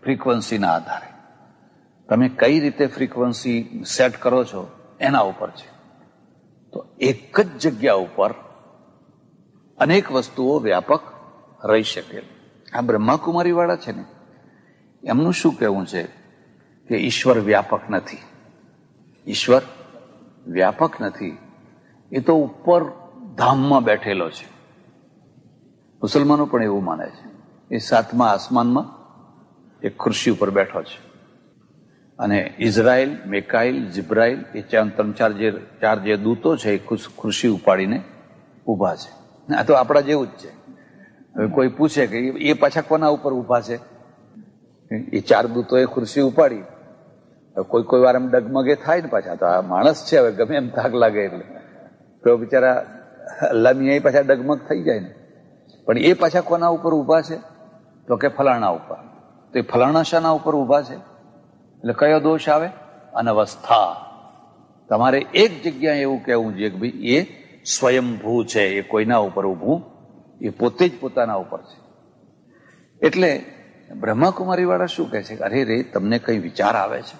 ફ્રીક્વન્સીના આધારે. તમે કઈ રીતે ફ્રીક્વન્સી સેટ કરો છો એના ઉપર છે. તો એક જ જગ્યા ઉપર અનેક વસ્તુઓ વ્યાપક રહી શકે. આ બ્રહ્માકુમારી વાળા છે ને, એમનું શું કહેવું છે કે ઈશ્વર વ્યાપક નથી. ઈશ્વર વ્યાપક નથી, એ તો ઉપર ધામમાં બેઠેલો છે. મુસલમાનો પણ એવું માને છે. એ 7મા આસમાનમાં એક ખુરશી ઉપર બેઠો છે. અને ઇઝરાયલ, મેકાઇલ, જીબ્રાઇલ એ ચાર જે દૂતો છે એ ખુરશી ઉપાડીને ઊભા છે. આ તો આપણા જેવું જ છે. હવે કોઈ પૂછે કે એ પાછા કોના ઉપર ઊભા છે? એ ચાર દૂતોએ ખુરશી ઉપાડી. કોઈ વાર એમ ડગમગે થાય ને પાછા, તો આ માણસ છે, હવે ગમે એમ થાક લાગે એટલે તો બિચારા અલ્લાહ મિયાં પાછા ડગમગ થઈ જાય ને. પણ એ પાછા કોના ઉપર ઊભા છે? તો કે ફલાણા ઉપર. તો એ ફલાણા શાના ઉપર ઊભા છે? એટલે કયો દોષ આવે? અનવસ્થા. તમારે એક જગ્યાએ એવું કહેવું જોઈએ કે ભાઈ એ સ્વયંભૂ છે, એ કોઈના ઉપર ઊભું, એ પોતે જ પોતાના ઉપર છે. એટલે બ્રહ્માકુમારી વાળા શું કહે છે? અરે રે, તમને કઈ વિચાર આવે છે?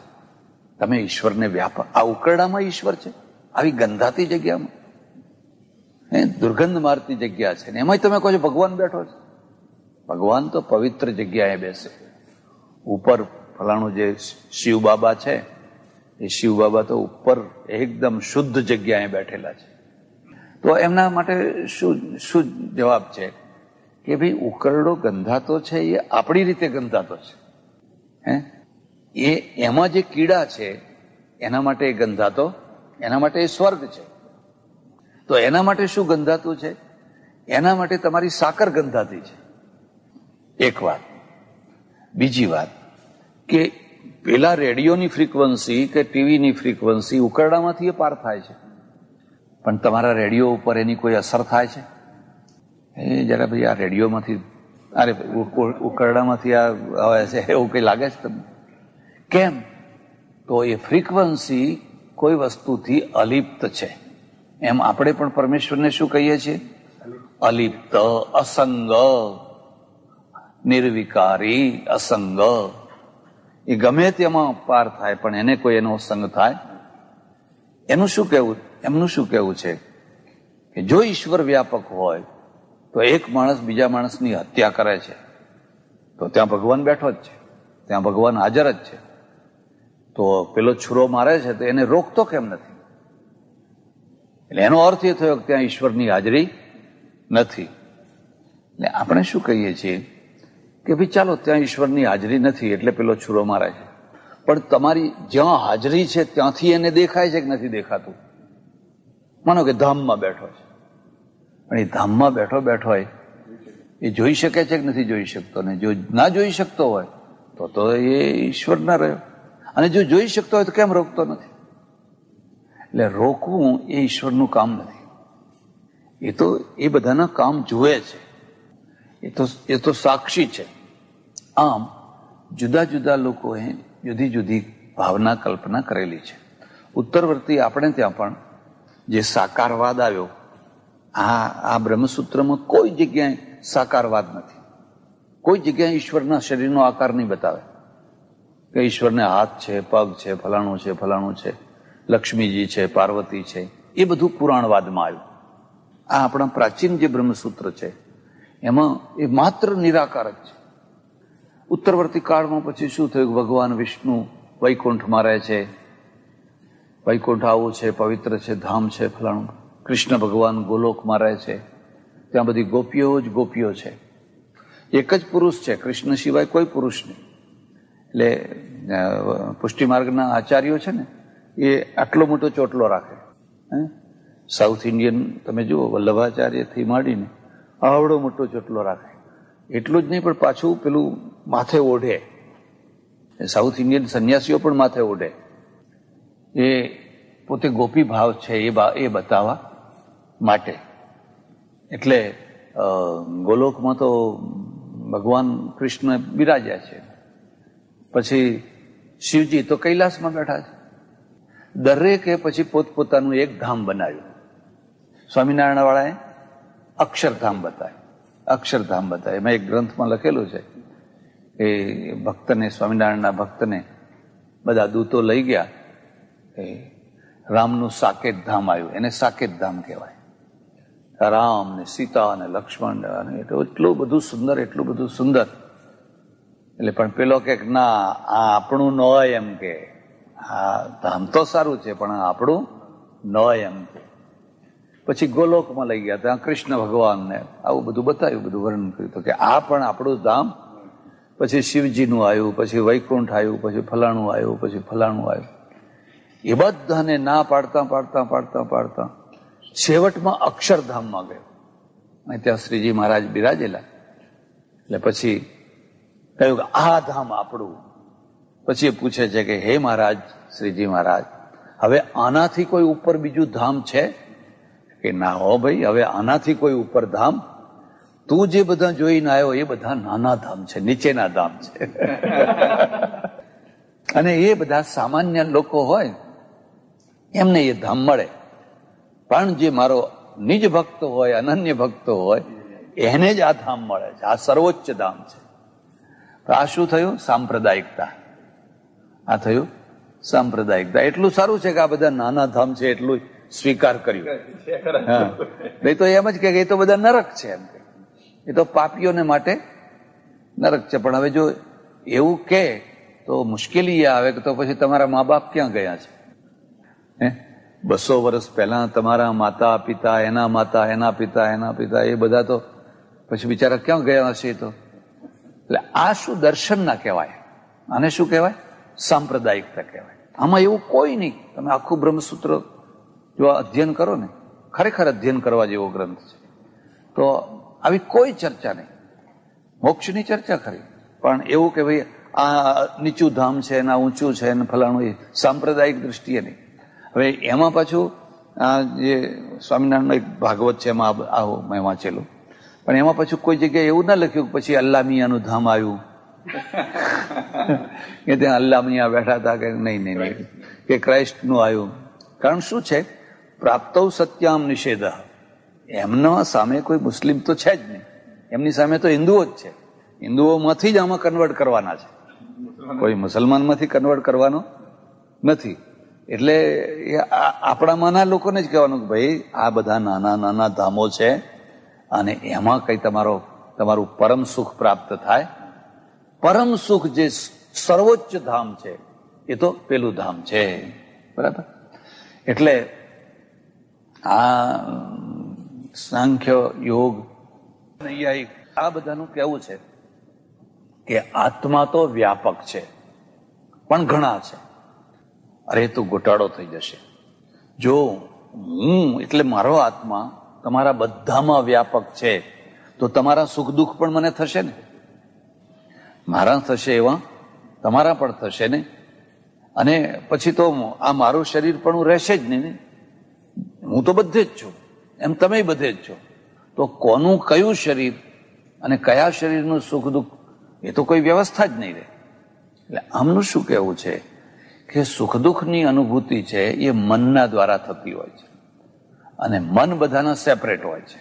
તમે ઈશ્વરને વ્યાપક, આ ઉકરડામાં ઈશ્વર છે, આવી ગંધાતી જગ્યામાં, દુર્ગંધ મારતી જગ્યા છે ને એમાંય તમે કહો છો ભગવાન બેઠો છે. ભગવાન તો પવિત્ર જગ્યાએ બેસે. ઉપર ફલાણું જે શિવ બાબા છે, એ શિવ બાબા તો ઉપર એકદમ શુદ્ધ જગ્યાએ બેઠેલા છે. તો એમના માટે શું જવાબ છે કે ભાઈ ઉકરડો ગંધાતો છે એ આપણી રીતે ગંધાતો છે. એમાં જે કીડા છે એના માટે એ ગંધાતો, એના માટે એ સ્વર્ગ છે. તો એના માટે શું ગંધાતું છે? એના માટે તમારી સાકર ગંધાતી છે. એક વાત. બીજી વાત કે પેલા રેડિયોની ફ્રીક્વન્સી કે ટીવીની ફ્રીક્વન્સી ઉકરડામાંથી એ પાર થાય છે, પણ તમારા રેડિયો ઉપર એની કોઈ અસર થાય છે? એ જરા ભાઈ આ રેડિયોમાંથી, અરે ઉકરડામાંથી આ આવે છે એવું કઈ લાગે છે તમને? કેમ? તો એ ફ્રીક્વન્સી કોઈ વસ્તુથી અલિપ્ત છે. એમ આપણે પણ પરમેશ્વરને શું કહીએ છીએ? અલિપ્ત, અસંગ, નિર્વિકારી, અસંગ. એ ગમે તેમાં પાર થાય પણ એને કોઈ એનો સંગ થાય. એનું શું કહેવું? એમનું શું કહેવું છે કે જો ઈશ્વર વ્યાપક હોય તો એક માણસ બીજા માણસની હત્યા કરે છે તો ત્યાં ભગવાન બેઠો જ છે, ત્યાં ભગવાન હાજર જ છે. તો પેલો છુરો મારે છે તો એને રોકતો કેમ નથી? એટલે એનો અર્થ એ થયો કે ત્યાં ઈશ્વરની હાજરી નથી. એટલે આપણે શું કહીએ છીએ કે ભાઈ ચાલો ત્યાં ઈશ્વરની હાજરી નથી એટલે પેલો છુરો મારે છે, પણ તમારી જ્યાં હાજરી છે ત્યાંથી એને દેખાય છે કે નથી દેખાતું? માનો કે ધામમાં બેઠો છે, પણ એ ધામમાં બેઠો એ જોઈ શકે છે કે નથી જોઈ શકતો? ને જો ના જોઈ શકતો હોય તો એ ઈશ્વર ના રહ્યો, અને જો જોઈ શકતો હોય તો કેમ રોકતો નથી? એટલે રોકવું એ ઈશ્વરનું કામ નથી. એ બધાના કામ જુએ છે, એ તો સાક્ષી છે. આમ જુદા જુદા લોકોએ જુદી જુદી ભાવના કલ્પના કરેલી છે. ઉત્તરવર્તી આપણે ત્યાં પણ જે સાકારવાદ આવ્યો, આ બ્રહ્મસૂત્રમાં કોઈ જગ્યાએ સાકારવાદ નથી. કોઈ જગ્યાએ ઈશ્વરના શરીરનો આકાર નહીં બતાવે કે ઈશ્વરને હાથ છે, પગ છે, ફલાણું છે, ફલાણું છે, લક્ષ્મીજી છે, પાર્વતી છે. એ બધું પુરાણવાદમાં આવ્યું. આ આપણા પ્રાચીન જે બ્રહ્મસૂત્ર છે એમાં એ માત્ર નિરાકાર જ છે. ઉત્તરવર્તી કાળમાં પછી શું થયું? ભગવાન વિષ્ણુ વૈકુંઠમાં રહે છે, વૈકુંઠ આવું છે, પવિત્ર છે, ધામ છે, ફલાણું. કૃષ્ણ ભગવાન ગોલોકમાં રહે છે, ત્યાં બધી ગોપીઓ જ ગોપીઓ છે. એક જ પુરુષ છે, કૃષ્ણ સિવાય કોઈ પુરુષ નહીં. એટલે પુષ્ટિ માર્ગના આચાર્યો છે ને એ આટલો મોટો ચોટલો રાખે. સાઉથ ઇન્ડિયન તમે જુઓ, વલ્લભાચાર્યથી માંડીને આવડો મોટો ચોટલો રાખે. એટલું જ નહીં પણ પાછું પેલું માથે ઓઢે. સાઉથ ઇન્ડિયન સંન્યાસીઓ પણ માથે ઓઢે. એ પોતે ગોપી ભાવ છે એ બતાવવા માટે. એટલે ગોલોકમાં તો ભગવાન કૃષ્ણ બિરાજ્યા છે. પછી શિવજી તો કૈલાસમાં બેઠા છે. દરેકે પછી પોતપોતાનું એક ધામ બનાવ્યું. સ્વામિનારાયણ વાળાએ અક્ષરધામ બતાવ્યું. અક્ષરધામ બતાવ્યું. એમાં એક ગ્રંથમાં લખેલું છે એ ભક્તને, સ્વામિનારાયણના ભક્તને બધા દૂતો લઈ ગયા. રામનું સાકેત ધામ આવ્યું, એને સાકેત ધામ કહેવાય. રામ ને સીતા ને લક્ષ્મણ ને એટલું બધું સુંદર, એટલું બધું સુંદર. એટલે પણ પેલો કે ના, આ આપણું ન હોય એમ કે, આ ધામ તો સારું છે પણ આપણું ન હોય એમ કે. પછી ગોલોકમાં લઈ ગયા, ત્યાં કૃષ્ણ ભગવાનને આવું બધું બતાવ્યું, બધું વર્ણન કર્યું કે આ પણ આપણું ધામ પછી શિવજીનું આવ્યું, પછી વૈકુંઠ આવ્યું, પછી ફલાણું આવ્યું, પછી ફલાણું આવ્યું. એ બધાને ના પાડતા પાડતા પાડતા પાડતા છેવટમાં અક્ષરધામમાં ગયો. અને ત્યાં શ્રીજી મહારાજ બિરાજેલા. એટલે પછી કહ્યું કે આ ધામ આપણું. પછી એ પૂછે છે કે હે મહારાજ, શ્રીજી મહારાજ, હવે આનાથી કોઈ ઉપર બીજું ધામ છે? કે ના હો ભાઈ, હવે આનાથી કોઈ ઉપર ધામ? તું જે બધા જોઈને આવ્યો એ બધા નાના ધામ છે, નીચેના ધામ છે. અને એ બધા સામાન્ય લોકો હોય એમને એ ધામ મળે, પણ જે મારો નિજ ભક્ત હોય, અનન્ય ભક્તો હોય, એને જ આ ધામ મળે છે. આ સર્વોચ્ચ ધામ છે. તો આ શું થયું? સાંપ્રદાયિકતા. આ થયું સાંપ્રદાયિકતા. એટલું સારું છે કે આ બધા નાના ધામ છે એટલું સ્વીકાર કર્યું. હા, નહીં તો એમ જ કે એ તો બધા નરક છે, એમ કે એ તો પાપીઓને માટે નરક છે. પણ હવે જો એવું કે તો મુશ્કેલી આવે કે તો પછી તમારા મા બાપ ક્યાં ગયા છે? 200 વર્ષ પહેલા તમારા માતા પિતા, એના માતા, એના પિતા, એના પિતા, એ બધા તો પછી બિચારા ક્યાં ગયા હશે? તો એટલે આ શું દર્શન ના કહેવાય, આને શું કહેવાય? સાંપ્રદાયિકતા કહેવાય. આમાં એવું કોઈ નહીં. તમે આખું બ્રહ્મસૂત્ર જો અધ્યયન કરો ને, ખરેખર અધ્યયન કરવા જેવો ગ્રંથ છે. તો આવી કોઈ ચર્ચા નહીં. મોક્ષની ચર્ચા ખરી, પણ એવું કે ભાઈ આ નીચું ધામ છે ને આ ઊંચું છે ને ફલાણું, એ સાંપ્રદાયિક દ્રષ્ટિએ નહીં. હવે એમાં પાછું આ જે સ્વામિનારાયણનો એક ભાગવત છે એમાં આવું મેં વાંચેલું, પણ એમાં પાછું કોઈ જગ્યાએ એવું ના લખ્યું પછી અલ્લા મિયાનું ધામ આવ્યું કે ત્યાં અલ્લા મિયા બેઠા હતા, કે નહીં નહીં નહીં, કે ક્રાઇસ્ટનું આવ્યું. કારણ શું છે? પ્રાપ્તૌ સત્યામ નિષેધ. એમના સામે કોઈ મુસ્લિમ તો છે જ નહીં, એમની સામે તો હિન્દુઓ જ છે. હિન્દુઓમાંથી જ આમાં કન્વર્ટ કરવાના છે, કોઈ મુસલમાનમાંથી કન્વર્ટ કરવાનો નથી. એટલે આપણામાંના લોકોને જ કહેવાનું કે ભાઈ આ બધા નાના નાના ધામો છે અને એમાં કઈ તમારું પરમ સુખ પ્રાપ્ત થાય. પરમ સુખ જે સર્વોચ્ચ ધામ છે એ તો પેલું ધામ છે. બરાબર? એટલે આ સાંખ્ય, યોગ, નૈયાયિક, આ બધાનું કહેવું છે કે આત્મા તો વ્યાપક છે પણ ઘણા છે. અરે તો ગોટાળો થઈ જશે. જો હું એટલે મારો આત્મા તમારા બધામાં વ્યાપક છે તો તમારા સુખ દુઃખ પણ મને થશે ને, મારા થશે એવા તમારા પણ થશે ને. અને પછી તો આ મારું શરીર પણ રહેશે જ નહીં ને. હું તો બધે જ છું, એમ તમે બધે જ છો. તો કોનું કયું શરીર અને કયા શરીરનું સુખ દુઃખ એ તો કોઈ વ્યવસ્થા જ નહીં રહે. એટલે આમનું શું કહેવું છે કે સુખ દુઃખની અનુભૂતિ છે એ મનના દ્વારા થતી હોય છે અને મન બધાના સેપરેટ હોય છે.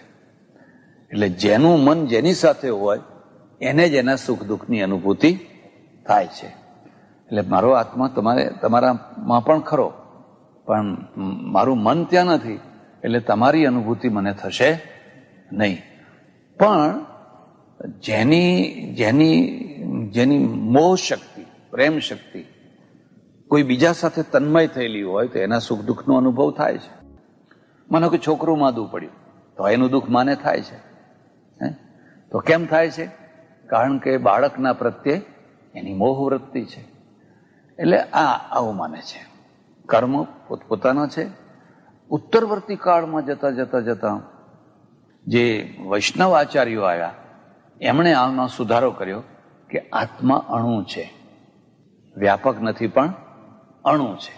એટલે જેનું મન જેની સાથે હોય એને જ એના સુખ દુઃખની અનુભૂતિ થાય છે. એટલે મારો આત્મા તમારામાં પણ ખરો, પણ મારું મન ત્યાં નથી, એટલે તમારી અનુભૂતિ મને થશે નહીં. પણ જેની મોહ શક્તિ, પ્રેમ શક્તિ કોઈ બીજા સાથે તન્મય થયેલી હોય તો એના સુખ દુઃખનો અનુભવ થાય છે. માનો કે છોકરું માદું પડ્યું તો એનું દુઃખ માને થાય છે. તો કેમ થાય છે? કારણ કે બાળકના પ્રત્યે એની મોહ વૃત્તિ છે. એટલે આવું માને છે. કર્મ પોતપોતાના છે. ઉત્તરવર્તી કાળમાં જતા જતા જતા જે વૈષ્ણવ આચાર્યો આવ્યા એમણે આમાં સુધારો કર્યો કે આત્મા અણુ છે, વ્યાપક નથી પણ અણુ છે.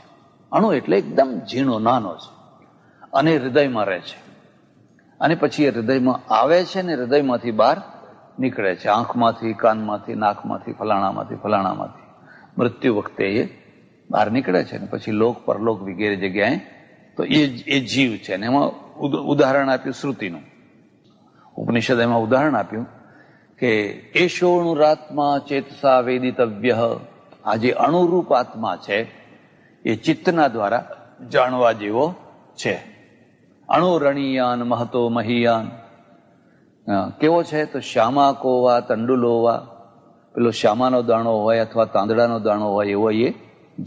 અણુ એટલે એકદમ ઝીણો નાનો છે અને હૃદયમાં રહે છે. અને પછી એ હૃદયમાં આવે છે ને હૃદયમાંથી બહાર નીકળે છે, આંખમાંથી, કાનમાંથી, નાકમાંથી, ફલાણામાંથી મૃત્યુ વખતે એ બહાર નીકળે છે. ને પછી લોક પરલોક વગેરે જગ્યાએ તો એ જીવ છે. ને એમાં ઉદાહરણ આપ્યું શ્રુતિનું. ઉપનિષદ એમાં ઉદાહરણ આપ્યું કે એષોણુરાત્મા ચેતસા વેદિતવ્ય. આ જે અણુરૂપ આત્મા છે એ ચિત્તના દ્વારા જાણવા જેવો છે. અણુરણીયાન મહતો મહિયાન. કેવો છે? તો શ્યામા કોવા તંડુલોવા, પેલો શ્યામાનો દાણો હોય અથવા તાંદડાનો દાણો હોય એવો એ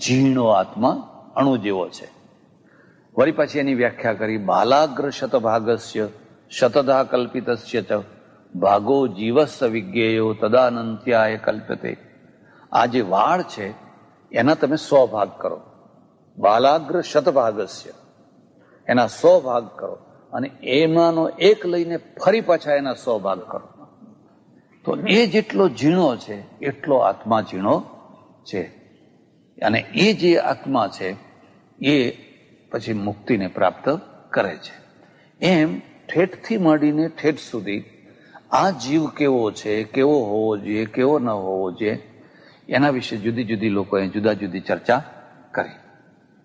ઝીણો આત્મા અણુ જેવો છે. વળી પછી એની વ્યાખ્યા કરી બાલાગ્ર શતભાગસ્ય શતધા કલ્પિતસ્ય ચ ભાગો જીવસ્સ વિજ્ઞેયો તદાનંત્યાય કલ્પ્યતે. આ જે વાળ છે એના તમે 100 ભાગ કરો. બાલાગ્ર શતભાગસ્ય, એના 100 ભાગ કરો અને એમાંનો એક લઈને ફરી પાછા એના 100 ભાગ કરો. તો એ જેટલો ઝીણો છે એટલો આત્મા ઝીણો છે. અને એ જે આત્મા છે એ પછી મુક્તિને પ્રાપ્ત કરે છે. એમ ઠેઠથી માંડીને ઠેઠ સુધી આ જીવ કેવો છે, કેવો હોવો જોઈએ, કેવો ન હોવો જોઈએ, એના વિશે જુદી જુદી લોકોએ જુદા જુદી ચર્ચા કરી.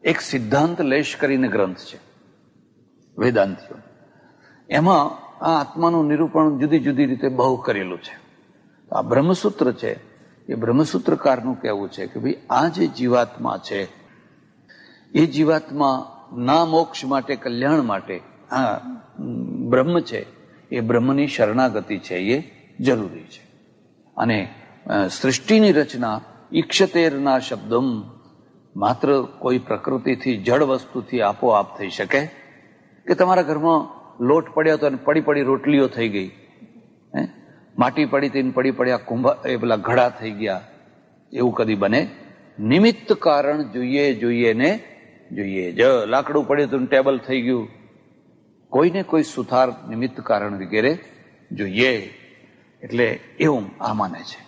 એક સિદ્ધાંત લેશ કરીને ગ્રંથ છે વેદાંતિઓ, એમાં આ આત્માનું નિરૂપણ જુદી જુદી રીતે બહુ કરેલું છે. આ બ્રહ્મસૂત્ર છે એ બ્રહ્મસૂત્રકારનું કહેવું છે કે ભાઈ આ જે જીવાત્મા છે એ જીવાત્મા ના મોક્ષ માટે, કલ્યાણ માટે આ બ્રહ્મ છે એ બ્રહ્મની શરણાગતિ છે એ જરૂરી છે. અને સૃષ્ટિની રચના ઈક્ષતેરના શબ્દમ, માત્ર કોઈ પ્રકૃતિથી જળ વસ્તુથી આપોઆપ થઈ શકે કે તમારા ઘરમાં લોટ પડ્યો તો પડી પડી રોટલીઓ થઈ ગઈ, માટી પડી તેને પડી પડ્યા કુંભા એ પેલા ઘડા થઈ ગયા, એવું કદી બને? નિમિત્ત કારણ જોઈએ ને જોઈએ જ. લાકડું પડ્યું તો ટેબલ થઈ ગયું, કોઈને કોઈ સુથાર નિમિત્ત કારણ વગેરે જોઈએ. એટલે એવું આ માને છે.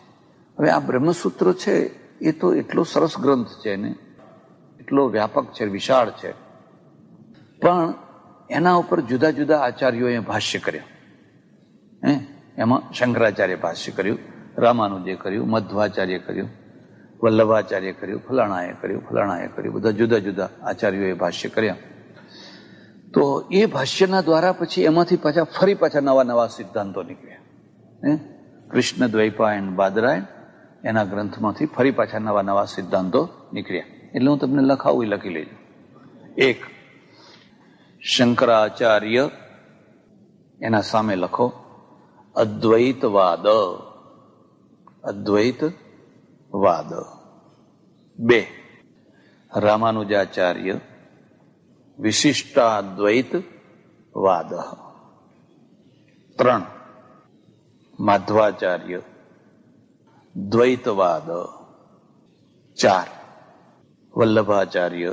હવે આ બ્રહ્મસૂત્ર છે એ તો એટલો સરસ ગ્રંથ છે ને, એટલો વ્યાપક છે, વિશાળ છે, પણ એના ઉપર જુદા જુદા આચાર્યોએ ભાષ્ય કર્યા. એમાં શંકરાચાર્ય ભાષ્ય કર્યું, રામાનુજે કર્યું, મધ્વાચાર્ય કર્યું, વલ્લભાચાર્ય કર્યું, ફલાણાએ કર્યું, ફલાણાએ કર્યું, બધા જુદા જુદા આચાર્યોએ ભાષ્ય કર્યા. તો એ ભાષ્યના દ્વારા પછી એમાંથી ફરી પાછા નવા નવા સિદ્ધાંતો નીકળ્યા. કૃષ્ણ દ્વૈપાયન બાદરાયણ એના ગ્રંથમાંથી ફરી પાછા નવા નવા સિદ્ધાંતો નીકળ્યા. એટલે હું તમને લખાવું એ લખી લેજો. એક, શંકરાચાર્ય, એના સામે લખો અદ્વૈતવાદ. અદ્વૈતવાદ. 2, રામાનુજાચાર્ય વિશિષ્ટાદ્વૈતવાદ. 3, માધવાચાર્ય દ્વૈતવાદ. 4, વલ્લભાચાર્ય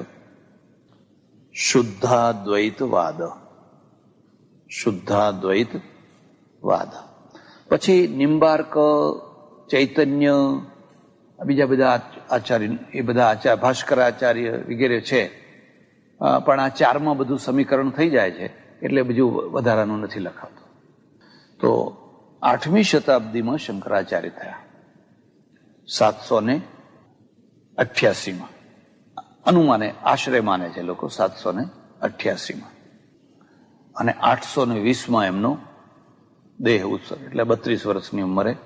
શુદ્ધાદ્વૈતવાદ. શુદ્ધાદ્વૈતવાદ. પછી નિમ્બાર્ક, ચૈતન્ય, બીજા બધા આચાર્ય, એ બધા ભાસ્કરાચાર્ય વગેરે છે, પણ આ 4માં બધું સમીકરણ થઈ જાય છે એટલે બીજું વધારાનું નથી લખાતું. તો 8મી શતાબ્દીમાં શંકરાચાર્ય થયા 788માં. અનુમાને આશરે માને છે લોકો 788માં. અને 820માં એમનો દેહ ઉત્સર્ગ, એટલે 32 વર્ષની ઉંમરે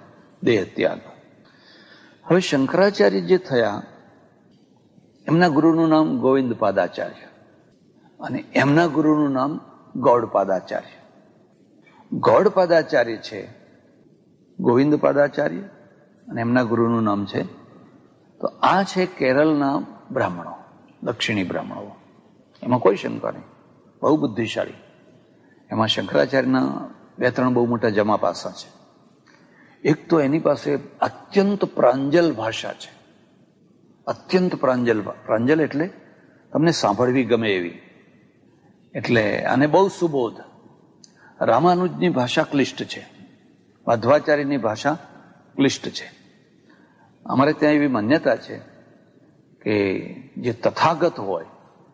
દેહ ત્યાગ. હવે શંકરાચાર્ય જે થયા એમના ગુરુનું નામ ગોવિંદપાદાચાર્ય અને એમના ગુરુનું નામ ગૌડપાદાચાર્ય. ગૌડપાદાચાર્ય છે ગોવિંદપાદાચાર્ય અને એમના ગુરુનું નામ છે, તો આ છે કેરળના બ્રાહ્મણો, દક્ષિણી બ્રાહ્મણો. એમાં કોઈ શંકા નહીં, બહુ બુદ્ધિશાળી. એમાં શંકરાચાર્યના 2-3 બહુ મોટા જમા પાસા છે. એક તો એની પાસે અત્યંત પ્રાંજલ ભાષા છે. અત્યંત પ્રાંજલ એટલે તમને સાંભળવી ગમે એવી, એટલે અને બહુ સુબોધ. રામાનુજની ભાષા ક્લિષ્ટ છે, માધવાચાર્યની ભાષા ક્લિષ્ટ છે. અમારે ત્યાં એવી માન્યતા છે કે જે તથાગત હોય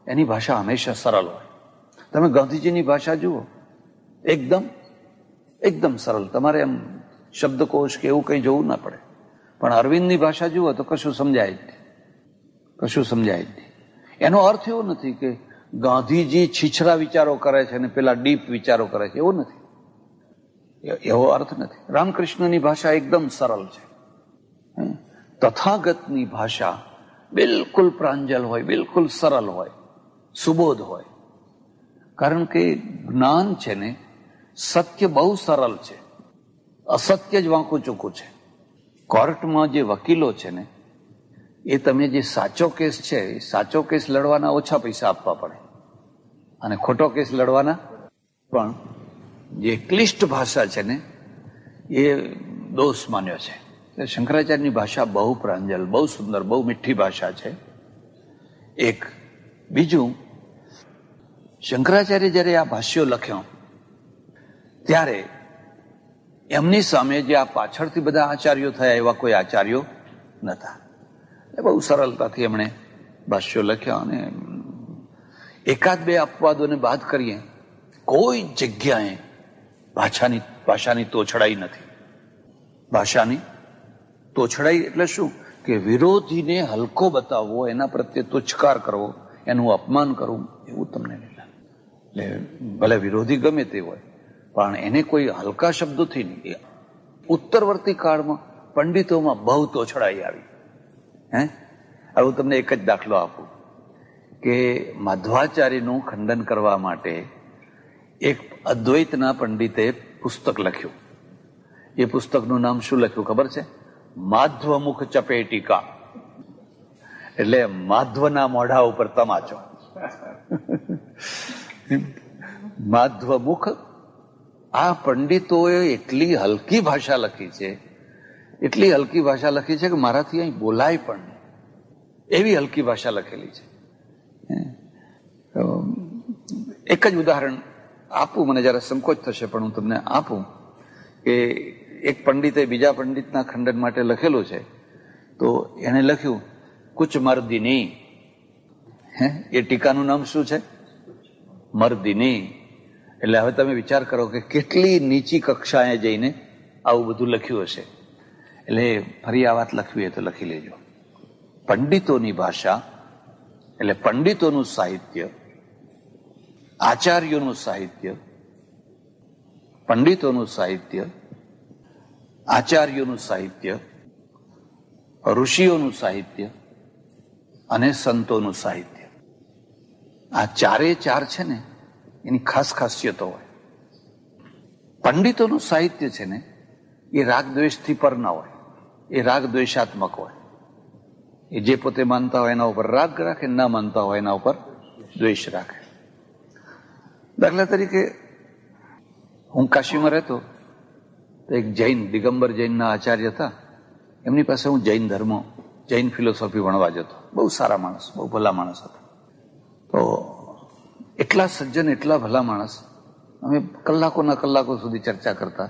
એની ભાષા હંમેશા સરળ હોય. તમે ગાંધીજીની ભાષા જુઓ, એકદમ સરળ, તમારે એમ શબ્દકોશ કે એવું કંઈ જોવું ના પડે. પણ અરવિંદની ભાષા જુઓ તો કશું સમજાય જ નહીં. એનો અર્થ એવો નથી કે ગાંધીજી છીછરા વિચારો કરે છે અને પેલા ડીપ વિચારો કરે છે, એવો નથી, એવો અર્થ નથી. રામકૃષ્ણની ભાષા એકદમ સરળ છે. તથાગતની ભાષા બિલકુલ પ્રાંજલ હોય, બિલકુલ સરળ હોય, સુબોધ હોય. કારણ કે જ્ઞાન છે ને, સત્ય બહુ સરળ છે, અસત્ય જ વાંકું ચૂકું છે. કોર્ટમાં જે વકીલો છે ને, એ તમે જે સાચો કેસ છે, એ સાચો કેસ લડવાના ઓછા પૈસા આપવા પડે અને ખોટો કેસ લડવાના. પણ જે ક્લિષ્ટ ભાષા છે ને, એ દોષ માન્યો છે. શંકરાચાર્યની ભાષા બહુ પ્રાંજલ, બહુ સુંદર, બહુ મીઠી ભાષા છે. એક બીજું, શંકરાચાર્ય જયારે આ ભાષ્યો લખ્યો ત્યારે એમની સામે જે આ પાછળથી બધા આચાર્યો થયા એવા કોઈ આચાર્યો નતા. બહુ સરળતાથી એમણે ભાષ્યો લખ્યા અને એકાદ બે અપવાદોને બાદ કરીએ કોઈ જગ્યાએ ભાષાની તોછડાઈ નથી. ભાષાની તોછડાઈ એટલે શું કે વિરોધીને હલકો બતાવવો, એના પ્રત્યે તુચ્છકાર કરવો, એનું અપમાન કરવું, એવું તમને નહીં લાગે. એટલે ભલે વિરોધી ગમે તે હોય પણ એને કોઈ હલકા શબ્દોથી નહીં. ઉત્તરવર્તી કાળમાં પંડિતોમાં બહુ તોછડાઈ આવી. હવે હું તમને એક જ દાખલો આપું કે માધવાચાર્યનું ખંડન કરવા માટે એક અદ્વૈતના પંડિતે પુસ્તક લખ્યું. એ પુસ્તકનું નામ શું લખ્યું ખબર છે? માધ્વમુખ ચપેટિકા, એટલે માધવના મોઢા ઉપર તમાચો. માધ્વમુખ. આ પંડિતોએ એટલી હલકી ભાષા લખી છે, એટલી હલકી ભાષા લખી છે કે મારાથી અહીં બોલાય પણ નહીં, એવી હલકી ભાષા લખેલી છે. એક જ ઉદાહરણ આપું, મને જરા સંકોચ થશે પણ હું તમને આપું કે એક પંડિતે બીજા પંડિતના ખંડન માટે લખેલું છે. તો એને લખ્યું કુછ મર્દિની. એ ટીકાનું નામ શું છે? મર્દિની. એટલે હવે તમે વિચાર કરો કે કેટલી નીચી કક્ષાએ જઈને આવું બધું લખ્યું હશે. એટલે ફરી આ વાત લખવી હોય તો લખી લેજો. પંડિતોની ભાષા એટલે પંડિતોનું સાહિત્ય, આચાર્યોનું સાહિત્ય, પંડિતોનું સાહિત્ય, આચાર્યોનું સાહિત્ય, ઋષિઓનું સાહિત્ય અને સંતોનું સાહિત્ય, આ ચારે ચાર છે ને એની ખાસ ખાસિયતો હોય. પંડિતોનું સાહિત્ય છે ને એ રાગ દ્વેષથી પર ના હોય, એ રાગ દ્વેષાત્મક હોય. એ જે પોતે માનતા હોય એના ઉપર રાગ રાખે, ના માનતા હોય એના ઉપર દ્વેષ રાખે. દાખલા તરીકે હું કાશીમાં રહેતો તો એક જૈન, દિગંબર જૈનના આચાર્ય હતા. એમની પાસે હું જૈન ધર્મ, જૈન ફિલોસોફી ભણવા જતો. બહુ સારા માણસ, બહુ ભલા માણસ હતા. તો એટલા સજ્જન, એટલા ભલા માણસ, અમે કલાકોના કલાકો સુધી ચર્ચા કરતા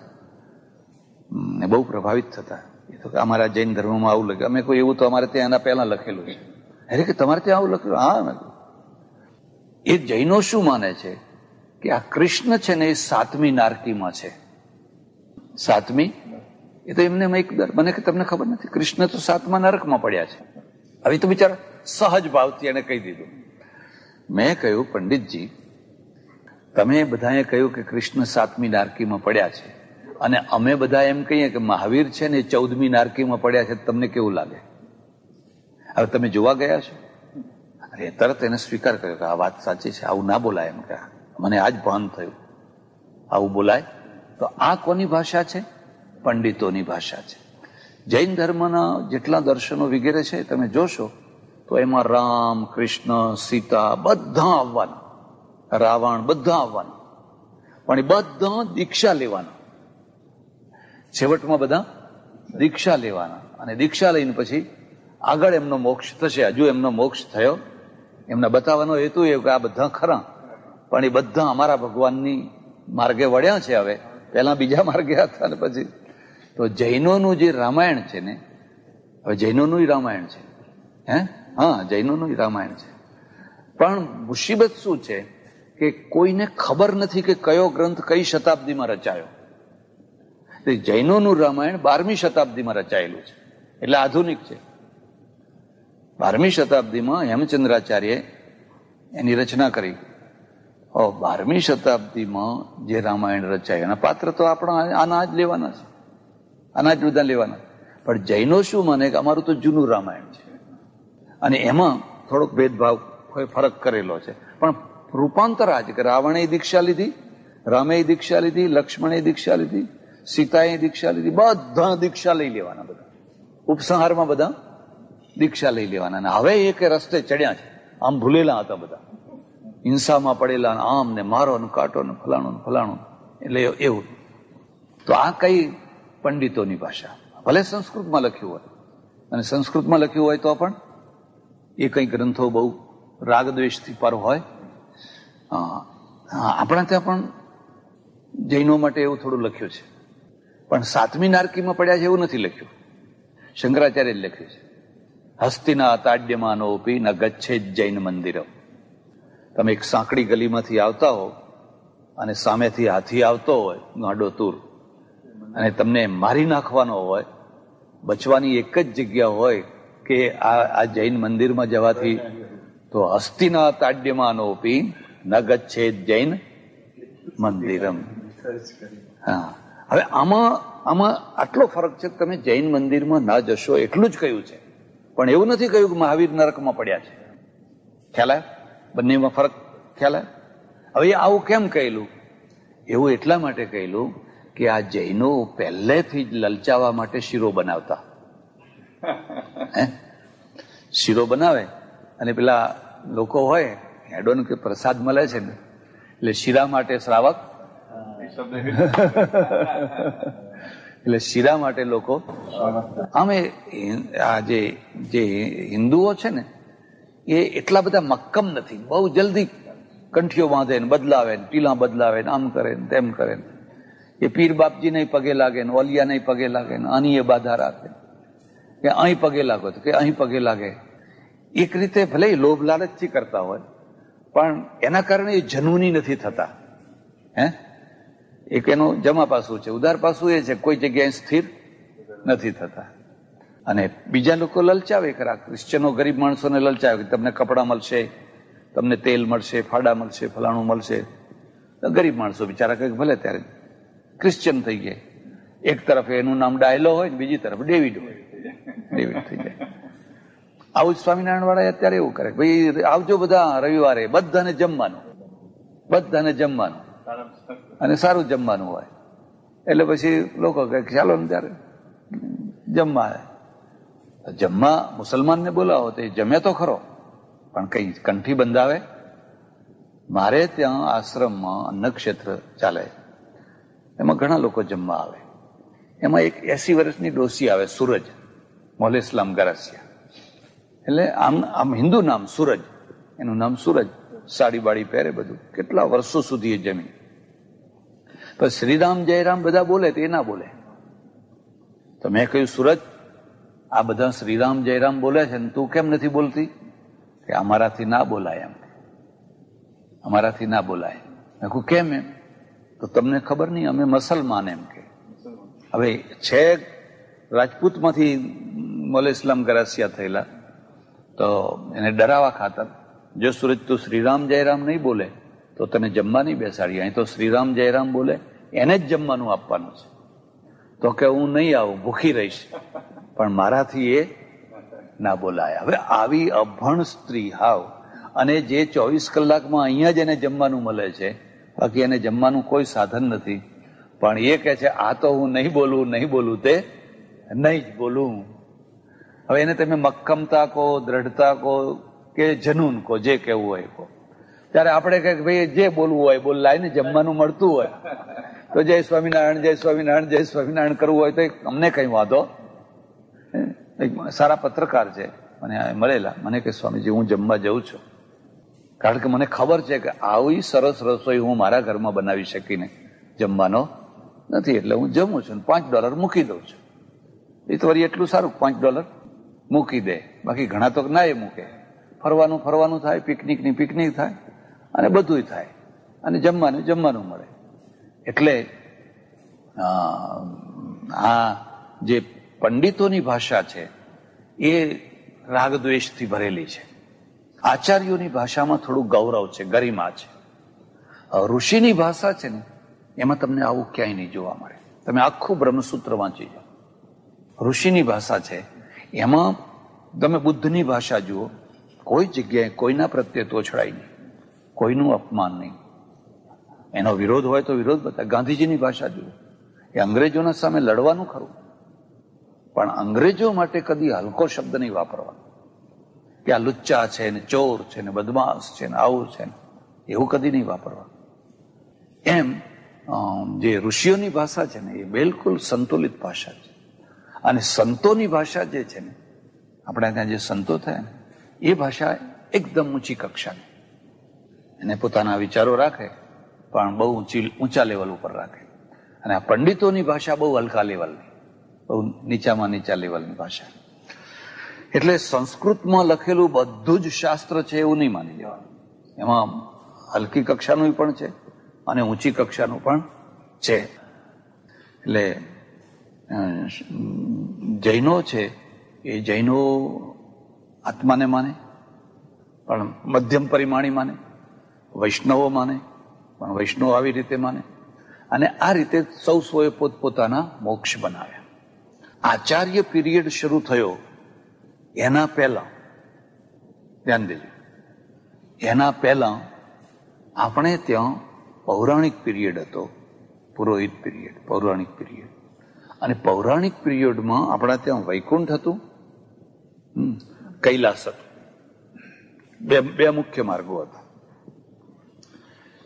ને બહુ પ્રભાવિત થતા. એ તો અમારા જૈન ધર્મમાં આવું લખ્યું. અમે કોઈ એવું તો અમારે ત્યાં એના પહેલા લખેલું છે. અરે કે તમારે ત્યાં આવું લખ્યું? હા. એ જૈનો શું માને છે કે આ કૃષ્ણ છે ને એ 7મી નારકીમાં છે. 7મી એ તો એમને મને કે તમને ખબર નથી, કૃષ્ણ તો 7મા નરકમાં પડ્યા છે. હવે તો બિચારા સહજ ભાવથી એને કહી દીધું. મેં કહ્યું પંડિતજી, તમે બધાએ કહ્યું કે કૃષ્ણ 7મી નારકીમાં પડ્યા છે અને અમે બધા એમ કહીએ કે મહાવીર છે ને 14મી નારકીમાં પડ્યા છે, તમને કેવું લાગે? હવે તમે જોવા ગયા છો? અરે તરત એને સ્વીકાર કર્યો કે આ વાત સાચી છે, આવું ના બોલાય. એમ કે મને આજ ભાન થયું, આવું બોલાય? તો આ કોની ભાષા છે? પંડિતોની ભાષા છે. જૈન ધર્મના જેટલા દર્શનો વગેરે છે તમે જોશો તો એમાં રામ, કૃષ્ણ, સીતા બધા આવવાના, રાવણ બધા આવવાના, પણ એ બધા દીક્ષા લેવાના. છેવટમાં બધા દીક્ષા લેવાના અને દીક્ષા લઈને પછી આગળ એમનો મોક્ષ થશે. હજુ એમનો મોક્ષ થયો, એમને બતાવવાનો હેતુ એ કે આ બધા ખરા પણ એ બધા અમારા ભગવાનની માર્ગે વળ્યા છે. હવે પહેલા બીજા માર્ગે હતા ને પછી તો જૈનોનું જે રામાયણ છે ને, હવે જૈનોનું રામાયણ છે, જૈનોનું રામાયણ છે. પણ મુસીબત શું છે કે કોઈને ખબર નથી કે કયો ગ્રંથ કઈ શતાબ્દીમાં રચાયો. જૈનોનું રામાયણ 12મી શતાબ્દીમાં રચાયેલું છે, એટલે આધુનિક છે. 12મી શતાબ્દીમાં હેમચંદ્રાચાર્ય એની રચના કરી. 12મી શતાબ્દીમાં જે રામાયણ રચાયું એના પાત્ર તો આપણા આના જ લેવાના છે, આના જ બધા લેવાના. પણ જૈનો શું માને કે અમારું તો જૂનું રામાયણ છે અને એમાં થોડોક ભેદભાવ, ફરક કરેલો છે. પણ રૂપાંતર આ છે કે રાવણે દીક્ષા લીધી, રામે દીક્ષા લીધી, લક્ષ્મણે દીક્ષા લીધી, સીતાએ દીક્ષા લીધી, બધા દીક્ષા લઈ લેવાના. બધા ઉપસંહારમાં બધા દીક્ષા લઈ લેવાના. અને હવે એક રસ્તે ચડ્યા છે. આમ ભૂલેલા હતા બધા, હિંસામાં પડેલા, આમ ને મારો ને કાંટો ને ફલાણું ને ફલાણું, એટલે એવું. તો આ કઈ પંડિતોની ભાષા. ભલે સંસ્કૃતમાં લખ્યું હોય, અને સંસ્કૃતમાં લખ્યું હોય તો પણ એ કંઈ ગ્રંથો બહુ રાગદ્વેષથી પર હોય. આપણા ત્યાં પણ જૈનો માટે એવું થોડું લખ્યું છે, પણ 7મી નારકીમાં પડ્યા છે એવું નથી લખ્યું. શંકરાચાર્ય લખ્યું છે, હસ્તિના તાડ્યમાનોપી ન ગચ્છે જૈન મંદિર. તમે એક સાંકડી ગલીમાંથી આવતા હો અને સામેથી હાથી આવતો હોય ગાંડો તૂર, અને તમને મારી નાખવાનો હોય, બચવાની એક જ જગ્યા હોય કે આ જૈન મંદિરમાં જવાથી, તો હસ્તિના તાડ્યમાનોપી ન ગચ્છે જૈન મંદિરમ. હા, હવે આમાં આટલો ફરક છે કે તમે જૈન મંદિરમાં ના જશો એટલું જ કહ્યું છે, પણ એવું નથી કહ્યું કે મહાવીર નરકમાં પડ્યા છે. ખ્યાલ આવે? બંનેમાં ફરક ખ્યાલ આવે? હવે આવું કેમ કહેલું? એવું એટલા માટે કહેલું કે આ જૈનો પહેલેથી જ લલચાવા માટે શીરો બનાવતા. શીરો બનાવે અને પેલા લોકો હોય હેડોન કે પ્રસાદ મળે છે ને, એટલે શીરા માટે શ્રાવક, એટલે શીરા માટે લોકો આમે આ જે હિન્દુઓ છે ને એ એટલા બધા મક્કમ નથી. બહુ જલ્દી કંઠીઓ બાંધે ને બદલાવે ને ટીલા બદલાવે ને આમ કરે ને તેમ કરે ને, એ પીર બાપજી નહીં પગે લાગે ને ઓલિયા નહીં પગે લાગે ને આની એ બાધા રાખે કે અહીં પગે લાગો તો કે અહીં પગે લાગે. એક રીતે ભલે લોભ લાલચથી કરતા હોય, પણ એના કારણે એ જનૂની નથી થતા. એક એનું જમા પાસું છે. ઉદાર પાસું એ છે કોઈ જગ્યાએ સ્થિર નથી થતા. અને બીજા લોકો લલચાવે ખરા, ક્રિશ્ચનો ગરીબ માણસોને લલચાવે કે તમને કપડાં મળશે, તમને તેલ મળશે, ફાડા મળશે, ફલાણું મળશે. ગરીબ માણસો બિચારા કંઈક ભલે ત્યારે ક્રિશ્ચન થઈ ગયા. એક તરફ એનું નામ ડાયલો હોય ને બીજી તરફ ડેવિડ હોય, ડેવિડ થઈ જાય. આવું જ સ્વામિનારાયણ વાળા અત્યારે એવું કરે, ભાઈ આવજો બધા રવિવારે, બધાને જમવાનું, બધાને જમવાનું અને સારું જમવાનું હોય. એટલે પછી લોકો કહે ચાલો ને ત્યારે જમવા મુસલમાનને બોલાવો તો એ જમે તો ખરો, પણ કઈ કંઠી બંધાવે? મારે ત્યાં આશ્રમમાં અન્નક્ષેત્ર ચાલે, એમાં ઘણા લોકો જમવા આવે. એમાં એક 80 વર્ષની ડોસી આવે, સૂરજ, મોલે ઇસ્લામ ગરાસિયા. એટલે આમ હિન્દુ નામ સૂરજ, એનું નામ સૂરજ, સાડી બાડી પહેરે, બધું કેટલા વર્ષો સુધી એ જમી. પણ શ્રીરામ જયરામ બધા બોલે તો એ ના બોલે. તો મેં કહ્યું સૂરજ, આ બધા શ્રીરામ જયરામ બોલે છે ને તું કેમ નથી બોલતી? કે અમારાથી ના બોલાય, એમ અમારાથી ના બોલાય. મેં કહ્યું કેમ? એમ તો તમને ખબર નહીં, અમે મુસલમાન. એમ કે હવે છે રાજપૂતમાંથી મોલે ઇસ્લામ ગરાસિયા થયેલા, તો એને ડરાવા ખાતર, જો સૂરજ તું શ્રીરામ જયરામ નહીં બોલે તો તને જમવા નહીં બેસાડીએ. અહીં તો શ્રીરામ જયરામ બોલે એને જ જમવાનું આપવાનું છે. તો કે હું નહીં આવું, ભૂખી રહીશ, પણ મારાથી એ ના બોલાય. હવે આવી અભણ સ્ત્રી હાવ, અને જે 24 કલાકમાં અહીંયા જ એને જમવાનું મળે છે, બાકી એને જમવાનું કોઈ સાધન નથી, પણ એ કહે છે આ તો હું નહીં બોલું તે નહીં જ બોલું. હવે એને તમે મક્કમતા કહો, દ્રઢતા કહો કે જનૂન કહો, જે કહેવું હોય કહો. ત્યારે આપણે કહે ભાઈ જે બોલવું હોય બોલ, લાઈને જમવાનું મળતું હોય તો જય સ્વામિનારાયણ, જય સ્વામિનારાયણ, જય સ્વામિનારાયણ કરવું હોય તો અમને કઈ વાંધો. એક સારા પત્રકાર છે મને મળેલા, મને કે સ્વામીજી હું જમવા જઉં છું, કારણ કે મને ખબર છે કે આવી સરસ રસોઈ હું મારા ઘરમાં બનાવી શકીને જમવાનો નથી, એટલે હું જમું છું, $5 મૂકી દઉં છું. એ તો વળી એટલું સારું, $5 મૂકી દે, બાકી ઘણા તો ના એ મૂકે. ફરવાનું થાય, પિકનિક થાય, અને બધું થાય, અને જમવાનું મળે. એટલે આ જે પંડિતોની ભાષા છે એ રાગદ્વેષથી ભરેલી છે. આચાર્યોની ભાષામાં થોડું ગૌરવ છે, ગરિમા છે. ઋષિની ભાષા છે ને એમાં તમને આવું ક્યાંય નહીં જોવા મળે. તમે આખું બ્રહ્મસૂત્ર વાંચી જાઓ, ઋષિની ભાષા છે એમાં તમે બુદ્ધની ભાષા જુઓ, કોઈ જગ્યાએ કોઈના પ્રત્યે તોછડાય નહીં, કોઈનું અપમાન નહીં. એનો વિરોધ હોય તો વિરોધ બતાવે. ગાંધીજીની ભાષા જુઓ, એ અંગ્રેજોના સામે લડવાનું ખરું, પણ અંગ્રેજો માટે કદી હલકો શબ્દ નહીં વાપરવાનો કે આ લુચ્ચા છે ને ચોર છે ને બદમાશ છે ને આવું છે ને, એવું કદી નહીં વાપરવાનું. એમ જે ઋષિઓની ભાષા છે ને એ બિલકુલ સંતુલિત ભાષા છે. અને સંતોની ભાષા જે છે ને, આપણા ત્યાં જે સંતો થયા ને, એ ભાષા એકદમ ઊંચી કક્ષાની. એને પોતાના વિચારો રાખે પણ બહુ ઊંચા લેવલ ઉપર રાખે. અને આ પંડિતોની ભાષા બહુ હલકા લેવલની, બહુ નીચામાં નીચા લેવલની ભાષા. એટલે સંસ્કૃતમાં લખેલું બધું જ શાસ્ત્ર છે એવું નહીં માની લેવાનું. એમાં હલકી કક્ષાનું પણ છે અને ઊંચી કક્ષાનું પણ છે. એટલે જૈનો છે એ જૈનો આત્માને માને પણ મધ્યમ પરિમાણી માને, વૈષ્ણવો માને પણ વૈષ્ણવ આવી રીતે માને. અને આ રીતે સૌએ પોતપોતાના મોક્ષ બનાવ્યા. આચાર્ય પીરિયડ શરૂ થયો એના પહેલા, ધ્યાન દેજો, એના પહેલા આપણે ત્યાં પૌરાણિક પીરિયડ હતો, પુરોહિત પીરિયડ, પૌરાણિક પીરિયડ. અને પૌરાણિક પીરિયડમાં આપણા ત્યાં વૈકુંઠ હતું, કૈલાસ હતું. બે મુખ્ય માર્ગો હતા.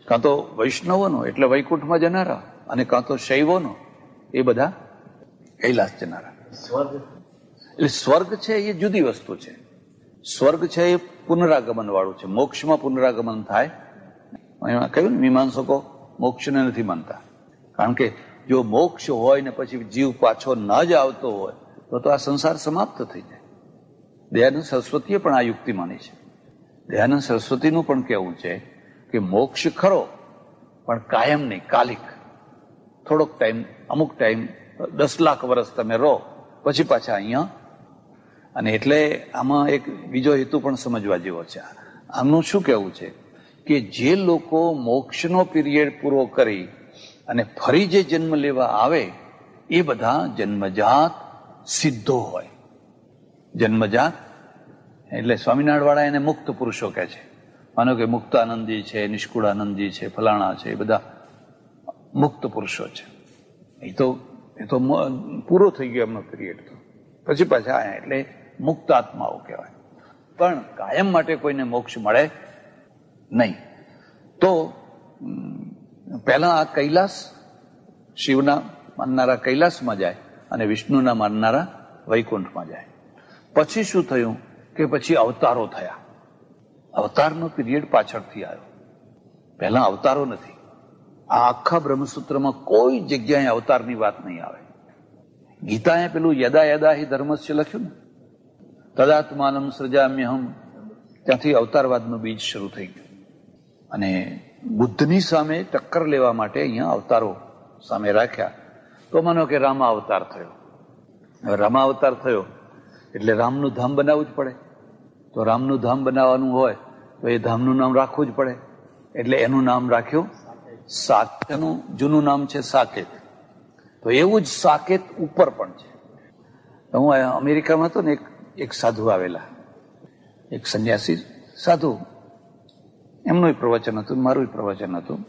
કાં તો વૈષ્ણવોનો એટલે વૈકુંઠમાં જનારા, અને કાં તો શૈવોનો એ બધા કૈલાસ જનારા. એટલે સ્વર્ગ છે એ જુદી વસ્તુ છે. સ્વર્ગ છે એ પુનરાગમન વાળું છે. મોક્ષમાં પુનરાગમન થાય. એમાં કહ્યું ને, મીમાંસકો મોક્ષને નથી માનતા. કારણ કે જો મોક્ષ હોય ને પછી જીવ પાછો ન જ આવતો હોય તો આ સંસાર સમાપ્ત થઈ જાય. દયાનંદ સરસ્વતીએ પણ આ યુક્તિ માની છે. દયાનંદ સરસ્વતીનું પણ કહેવું છે કે મોક્ષ ખરો પણ કાયમ નહીં, કાલિક. થોડોક ટાઈમ, અમુક ટાઈમ, 10 લાખ વર્ષ તમે રહો પછી પાછા અહીંયા. અને એટલે આમાં એક બીજો હેતુ પણ સમજવા જેવો છે. આમનું શું કહેવું છે કે જે લોકો મોક્ષનો પીરિયડ પૂરો કરી અને ફરી જે જન્મ લેવા આવે એ બધા જન્મજાત સિદ્ધો હોય. જન્મજાત એટલે સ્વામિનારાયણ વાળા એને મુક્ત પુરુષો કહે છે. માનો કે મુક્તાનંદજી છે, નિષ્કુળાનંદજી છે, ફલાણા છે, એ બધા મુક્ત પુરુષો છે. એ તો પૂરો થઈ ગયો એમનો પીરિયડ. તો પછી પાછા આયા એટલે મુક્ત આત્માઓ કહેવાય. પણ કાયમ માટે કોઈને મોક્ષ મળે નહીં. તો પહેલા આ કૈલાસ, શિવના માનનારા કૈલાસમાં જાય અને વિષ્ણુના માનનારા વૈકુંઠમાં જાય. પછી શું થયું કે પછી અવતારો થયા. અવતારનો પીરિયડ પાછળથી આવ્યો, પહેલા અવતારો નથી. આ આખા બ્રહ્મસૂત્રમાં કોઈ જગ્યાએ અવતારની વાત નહીં આવે. ગીતાએ પેલું યદા યદા હિ ધર્મસ્ય લખ્યું ને, તદાત્માનમ સૃજામ્યહમ, ત્યાંથી અવતારવાદનું બીજ શરૂ થઈ ગયું. અને બુદ્ધની સામે ટક્કર લેવા માટે અહીંયા અવતારો સામે રાખ્યા. તો માનો કે રામા અવતાર થયો. હવે રામા અવતાર થયો એટલે રામનું ધામ બનાવવું જ પડે. તો રામનું ધામ બનાવવાનું હોય તો એ ધામનું નામ રાખવું જ પડે. એટલે એનું નામ રાખ્યું સાકેત. એનું જૂનું નામ છે સાકેત. તો એવું જ સાકેત ઉપર પણ છે. હું અમેરિકામાં હતો ને, એક સાધુ આવેલા, એક સંન્યાસી સાધુ. એમનું પ્રવચન હતું, મારું પ્રવચન હતું.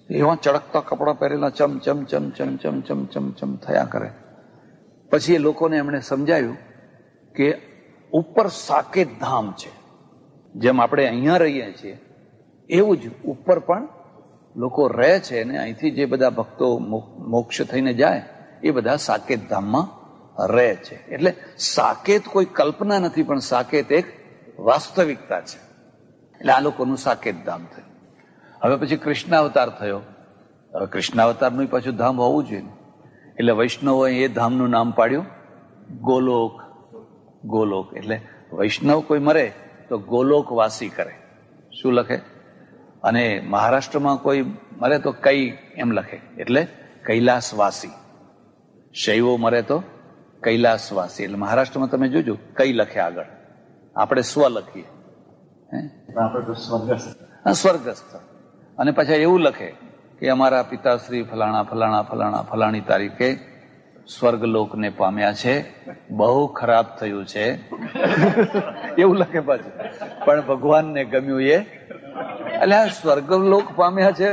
એવા ચળકતા કપડા પહેરેલા, ચમ ચમ ચમ ચમ ચમ ચમ ચમ ચમ થયા કરે. પછી એ લોકોને એમણે સમજાવ્યું કે ઉપર સાકેત ધામ છે. જેમ આપણે અહીંયા રહીએ છીએ એવું જ ઉપર પણ લોકો રહે છે. અને અહીંથી જે બધા ભક્તો મોક્ષ થઈને જાય એ બધા સાકેત ધામમાં રહે છે. એટલે સાકેત કોઈ કલ્પના નથી, પણ સાકેત એક વાસ્તવિકતા છે. એટલે આ લોકોનું સાકેત ધામ થયું. હવે પછી કૃષ્ણાવતાર થયો. હવે કૃષ્ણાવતારનું પાછું ધામ હોવું જોઈએ. એટલે વૈષ્ણવોએ એ ધામનું નામ પાડ્યું ગોલોક. ગોલોક એટલે વૈષ્ણવ કોઈ મરે તો ગોલોકવાસી કરે. શું લખે? અને મહારાષ્ટ્રમાં કોઈ મરે તો કઈ એમ લખે, એટલે કૈલાસવાસી. શૈવો મરે તો કૈલાસવાસી. એટલે મહારાષ્ટ્રમાં તમે જોજો કઈ લખે આગળ, આપણે સ્વ લખીએ, સ્વર્ગસ્થ. અને પછી એવું લખે કે અમારા પિતાશ્રી ફલાણા ફલાણા ફલાણા ફલાણી તારીખે સ્વર્ગલોકને પામ્યા છે, બહુ ખરાબ થયું છે, એવું લખે પાછું. પણ ભગવાનને ગમ્યું એ. એટલે આ સ્વર્ગલોક પામ્યા છે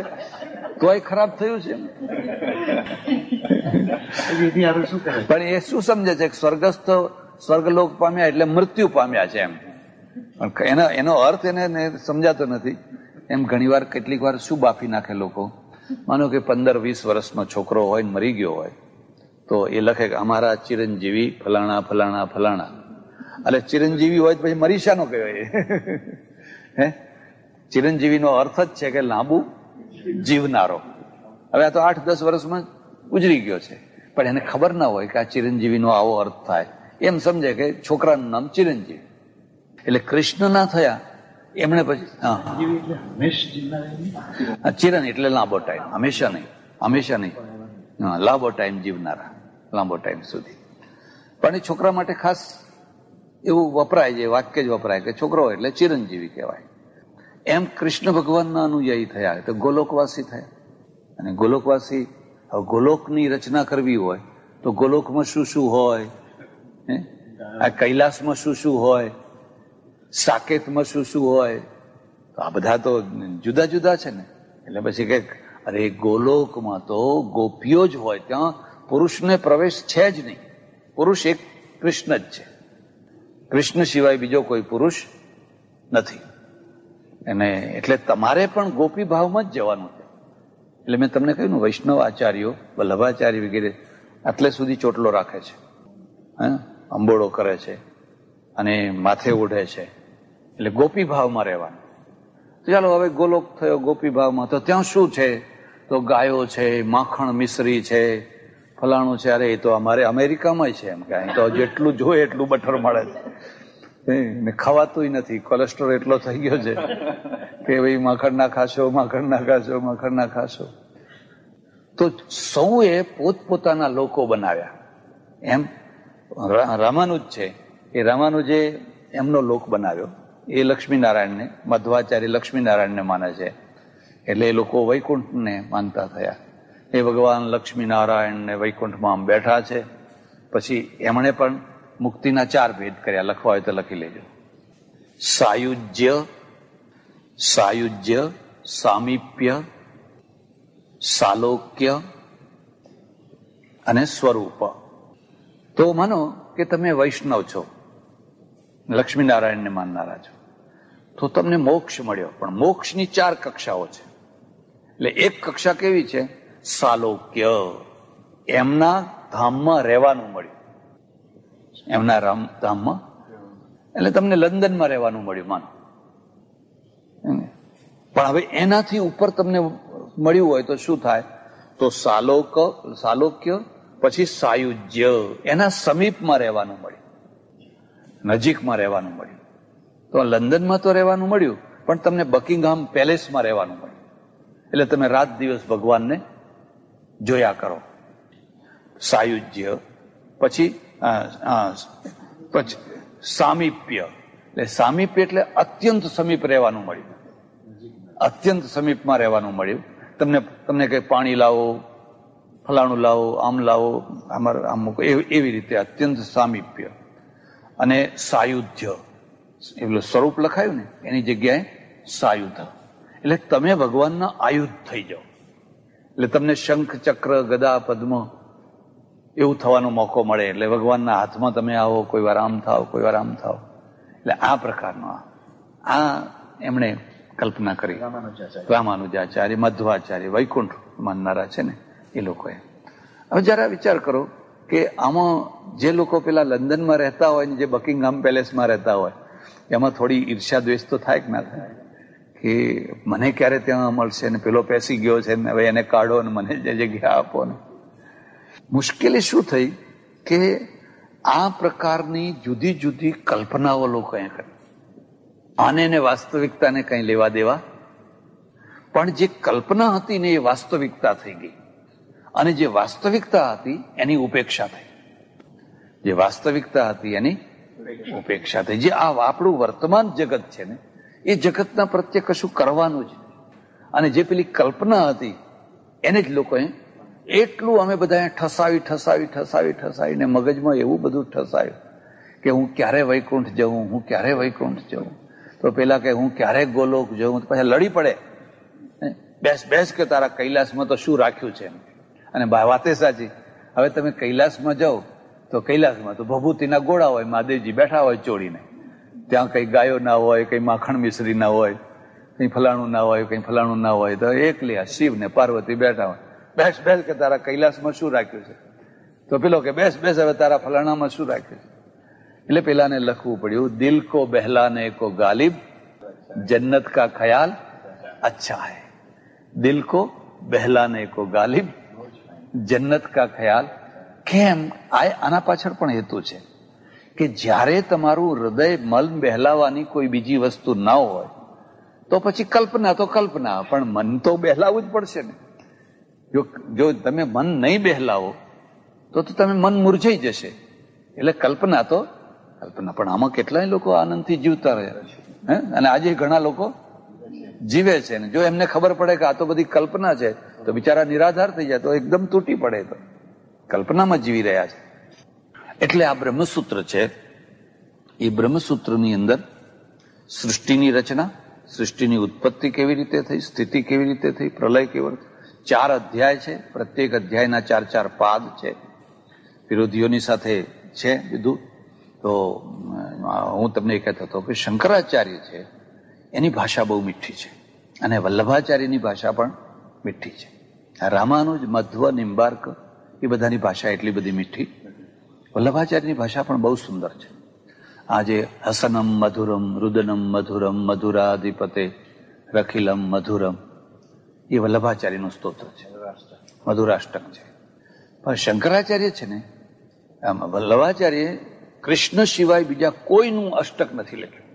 તોય ખરાબ થયું છે. પણ એ શું સમજે છે? સ્વર્ગસ્થ સ્વર્ગલોક પામ્યા એટલે મૃત્યુ પામ્યા છે એમ. પણ એનો અર્થ એને સમજાતો નથી. એમ ઘણી વાર કેટલીક વાર શું બાફી નાખે લોકો માનો કે 15-20 વર્ષનો છોકરો હોય ને મરી ગયો હોય તો એ લખે કે અમારા ચિરંજીવી ફલાણા ફલાણા ફલાણા. એટલે ચિરંજીવી હોય તો પછી મરી શાનો કહેવાય? હે, ચિરંજીવીનો અર્થ જ છે કે લાંબુ જીવનારો. હવે આ તો 8-10 વર્ષમાં ગુજરી ગયો છે, પણ એને ખબર ના હોય કે આ ચિરંજીવીનો આવો અર્થ થાય. એમ સમજે કે છોકરાનું નામ ચિરંજીવી. એટલે કૃષ્ણ ના થયા એમણે પછી ચિરન એટલે લાંબો ટાઈમ, હંમેશા નહીં, લાંબો ટાઈમ જીવનારા, લાંબો ટાઈમ સુધી. પણ એ છોકરા માટે ખાસ એવું વપરાય છે, વાક્ય જ વપરાય કે છોકરો એટલે ચિરંજીવી કહેવાય. એમ કૃષ્ણ ભગવાનના અનુયાયી થયા તો ગોલોકવાસી થયા. અને ગોલોકવાસી, ગોલોકની રચના કરવી હોય તો ગોલોકમાં શું શું હોય, આ કૈલાસમાં શું શું હોય, સાકેતમાં શું શું હોય, તો આ બધા તો જુદા જુદા છે ને. એટલે પછી કે અરે ગોલોકમાં તો ગોપીઓ જ હોય, ત્યાં પુરુષને પ્રવેશ છે જ નહીં. પુરુષ એક કૃષ્ણ જ છે, કૃષ્ણ સિવાય બીજો કોઈ પુરુષ નથી. અને એટલે તમારે પણ ગોપી ભાવમાં જ જવાનું છે. એટલે મેં તમને કહ્યું ને, વૈષ્ણવ આચાર્યો, વલ્લભાચાર્ય વગેરે આટલે સુધી ચોટલો રાખે છે, અંબોડો કરે છે અને માથે ઓઢે છે. એટલે ગોપી ભાવમાં રહેવાનું. તો ચાલો હવે ગોલોક થયો ગોપી ભાવમાં, તો ત્યાં શું છે? તો ગાયો છે, માખણ મિશ્રી છે, ફલાણું છે. અરે એ તો અમારે અમેરિકામાં છે, એમ કે અહીં તો જેટલું જોઈએ એટલું બટર મળે છે ને ખવાતું નથી. કોલેસ્ટ્રોલ એટલો થઈ ગયો છે કે ભાઈ માખણ ના ખાશો, માખણ ના ખાશો, માખણ ના ખાશો. તો સૌએ પોતપોતાના લોકો બનાવ્યા. એમ રામાનુજ છે, એ રામાનુજે એમનો લોક બનાવ્યો. એ લક્ષ્મીનારાયણને, મધ્વાચાર્ય લક્ષ્મીનારાયણને માને છે, એટલે એ લોકો વૈકુંઠને માનતા થયા. એ ભગવાન લક્ષ્મીનારાયણને વૈકુંઠમાં આમ બેઠા છે. પછી એમણે પણ મુક્તિના 4 ભેદ કર્યા. લખવા હોય તો લખી લેજો. સાયુજ્ય, સામીપ્ય, સાલોક્ય અને સ્વરૂપ. તો માનો કે તમે વૈષ્ણવ છો, લક્ષ્મીનારાયણને માનનારા છો, તો તમને મોક્ષ મળ્યો. પણ મોક્ષની 4 કક્ષાઓ છે. એટલે એક કક્ષા કેવી છે? સાલોક્ય, એમના ધામમાં રહેવાનું મળ્યું. એમના ધામમાં, એટલે તમને લંડનમાં રહેવાનું મળ્યું માનો. પણ હવે એનાથી ઉપર તમને મળ્યું હોય તો શું થાય? તો સાલોક્ય, પછી સાયુજ્ય, એના સમીપમાં રહેવાનું મળ્યું, નજીકમાં રહેવાનું મળ્યું. તો લંડનમાં તો રહેવાનું મળ્યું, પણ તમને બકિંગહામ પેલેસમાં રહેવાનું મળ્યું. એટલે તમે રાત દિવસ ભગવાનને જોયા કરો. સાયુજ્ય, પછી સામીપ્ય. એટલે સામીપ્ય એટલે અત્યંત સમીપ રહેવાનું મળ્યું, અત્યંત સમીપમાં રહેવાનું મળ્યું. તમને કઈ પાણી લાવો, ફલાણું લાવો, આમ લાવો, આમ એવી રીતે અત્યંત સામીપ્ય. અને સાયુધ્ય, એટલે સ્વરૂપ લખાયું ને એની જગ્યાએ સાયુધ. એટલે તમે ભગવાનના આયુધ થઈ જાઓ. એટલે તમને શંખ, ચક્ર, ગદા, પદ્મ એવું થવાનો મોકો મળે. એટલે ભગવાનના હાથમાં તમે આવો, કોઈ વાર આમ થાવ, કોઈ વાર આમ થાવ. એટલે આ પ્રકારનો આ એમણે કલ્પના કરી. રામાનુજાચાર્ય, મધ્વાચાર્ય, વૈકુંઠ માનનારા છે ને એ લોકોએ. હવે જરા વિચાર કરો કે આમાં જે લોકો પેલા લંડનમાં રહેતા હોય ને જે બકિંગહામ પેલેસમાં રહેતા હોય, એમાં થોડી ઈર્ષ્યા દ્વેષ તો થાય કે ના થાય? કે મને ક્યારે ત્યાં મળશે ને પેલો પેસી ગયો છે ને હવે એને કાઢો ને મને જે જગ્યા આપો ને. મુશ્કેલી શું થઈ કે આ પ્રકારની જુદી જુદી કલ્પનાઓ લોકોએ કરી. આને ને વાસ્તવિકતાને કઈ લેવા દેવા, પણ જે કલ્પના હતી ને એ વાસ્તવિકતા થઈ ગઈ, અને જે વાસ્તવિકતા હતી એની ઉપેક્ષા થઈ. જે વાસ્તવિકતા હતી એની ઉપેક્ષા થઈ. જે આ આપણું વર્તમાન જગત છે ને એ જગતના પ્રત્યે કશું કરવાનું જ નહીં. અને જે પેલી કલ્પના હતી એને જ લોકોએ એટલું અમે બધા ઠસાવીને મગજમાં એવું બધું ઠસાયું કે હું ક્યારે વૈકુંઠ જઉં, હું ક્યારે વૈકુંઠ જઉં. તો પેલા કે હું ક્યારે ગોલોક જઉં, તો પછી લડી પડે, બેસ કે તારા કૈલાસમાં તો શું રાખ્યું છે. અને વાતે સાચી. હવે તમે કૈલાસમાં જાઓ તો કૈલાસમાં તો ભભૂતિના ગોળા હોય, મહાદેવજી બેઠા હોય ચોડીને. ત્યાં કઈ ગાયો ના હોય, કઈ માખણ મિશ્રી ના હોય, કઈ ફલાણું ના હોય, કઈ ફલાણું ના હોય, તો એકલી આ શિવ ને પાર્વતી બેઠા હોય. બેસ બેસ કે તારા કૈલાસમાં શું રાખ્યું છે? તો પેલો કે બેસ બેસ હવે તારા ફલાણામાં શું રાખ્યું છે? એટલે પેલાને લખવું પડ્યું, દિલ કો બહેલાને કો ગાલિબ, જન્નત કા ખ્યાલ અચ્છા હૈ. દિલ કો બહેલાને કો ગાલિબ, જન્નત કા ખ્યાલ. કેમ? આના પાછળ પણ હેતુ છે કે જ્યારે તમારું હૃદય મન બહેલાવાની કોઈ બીજી વસ્તુ ના હોય તો પછી કલ્પના તો કલ્પના, પણ મન તો બહેલાવું જ પડશે ને. જો તમે મન નહીં બહેલાવો તો તમે મન મૂર્છાઈ જશે. એટલે કલ્પના તો કલ્પના, પણ આમાં કેટલાય લોકો આનંદથી જીવતા રહે હે. અને આજે ઘણા લોકો જીવે છે ને જો એમને ખબર પડે કે આ તો બધી કલ્પના છે તો બિચારા નિરાધાર થઈ જાય, તો એકદમ તૂટી પડે, તો કલ્પનામાં જીવી રહ્યા છે. એટલે આ બ્રહ્મસૂત્ર છે, એ બ્રહ્મસૂત્રની અંદર સૃષ્ટિની રચના, સૃષ્ટિની ઉત્પત્તિ કેવી રીતે થઈ, સ્થિતિ કેવી રીતે થઈ, પ્રલય કેવો, 4 અધ્યાય છે. પ્રત્યેક અધ્યાયના 4 પાદ છે, વિરોધીઓની સાથે છે બધું. તો હું તમને એ કહેતો હતો કે શંકરાચાર્ય છે એની ભાષા બહુ મીઠી છે અને વલ્લભાચાર્યની ભાષા પણ મીઠી છે. રામાનુજ, મધ્વ, નિંબાર્ક એ બધાની ભાષા એટલી બધી મીઠી. વલ્લભાચાર્યની ભાષા પણ બહુ સુંદર છે. આજે હસનમ મધુરમ, રુદનમ મધુરમ, મધુરાધિપતે રખિલમ મધુરમ, એ વલ્લભાચાર્યનું સ્તોત્ર છે, મધુરાષ્ટક છે. પણ શંકરાચાર્ય છે ને, આમાં વલ્લભાચાર્ય કૃષ્ણ સિવાય બીજા કોઈનું અષ્ટક નથી લખ્યું.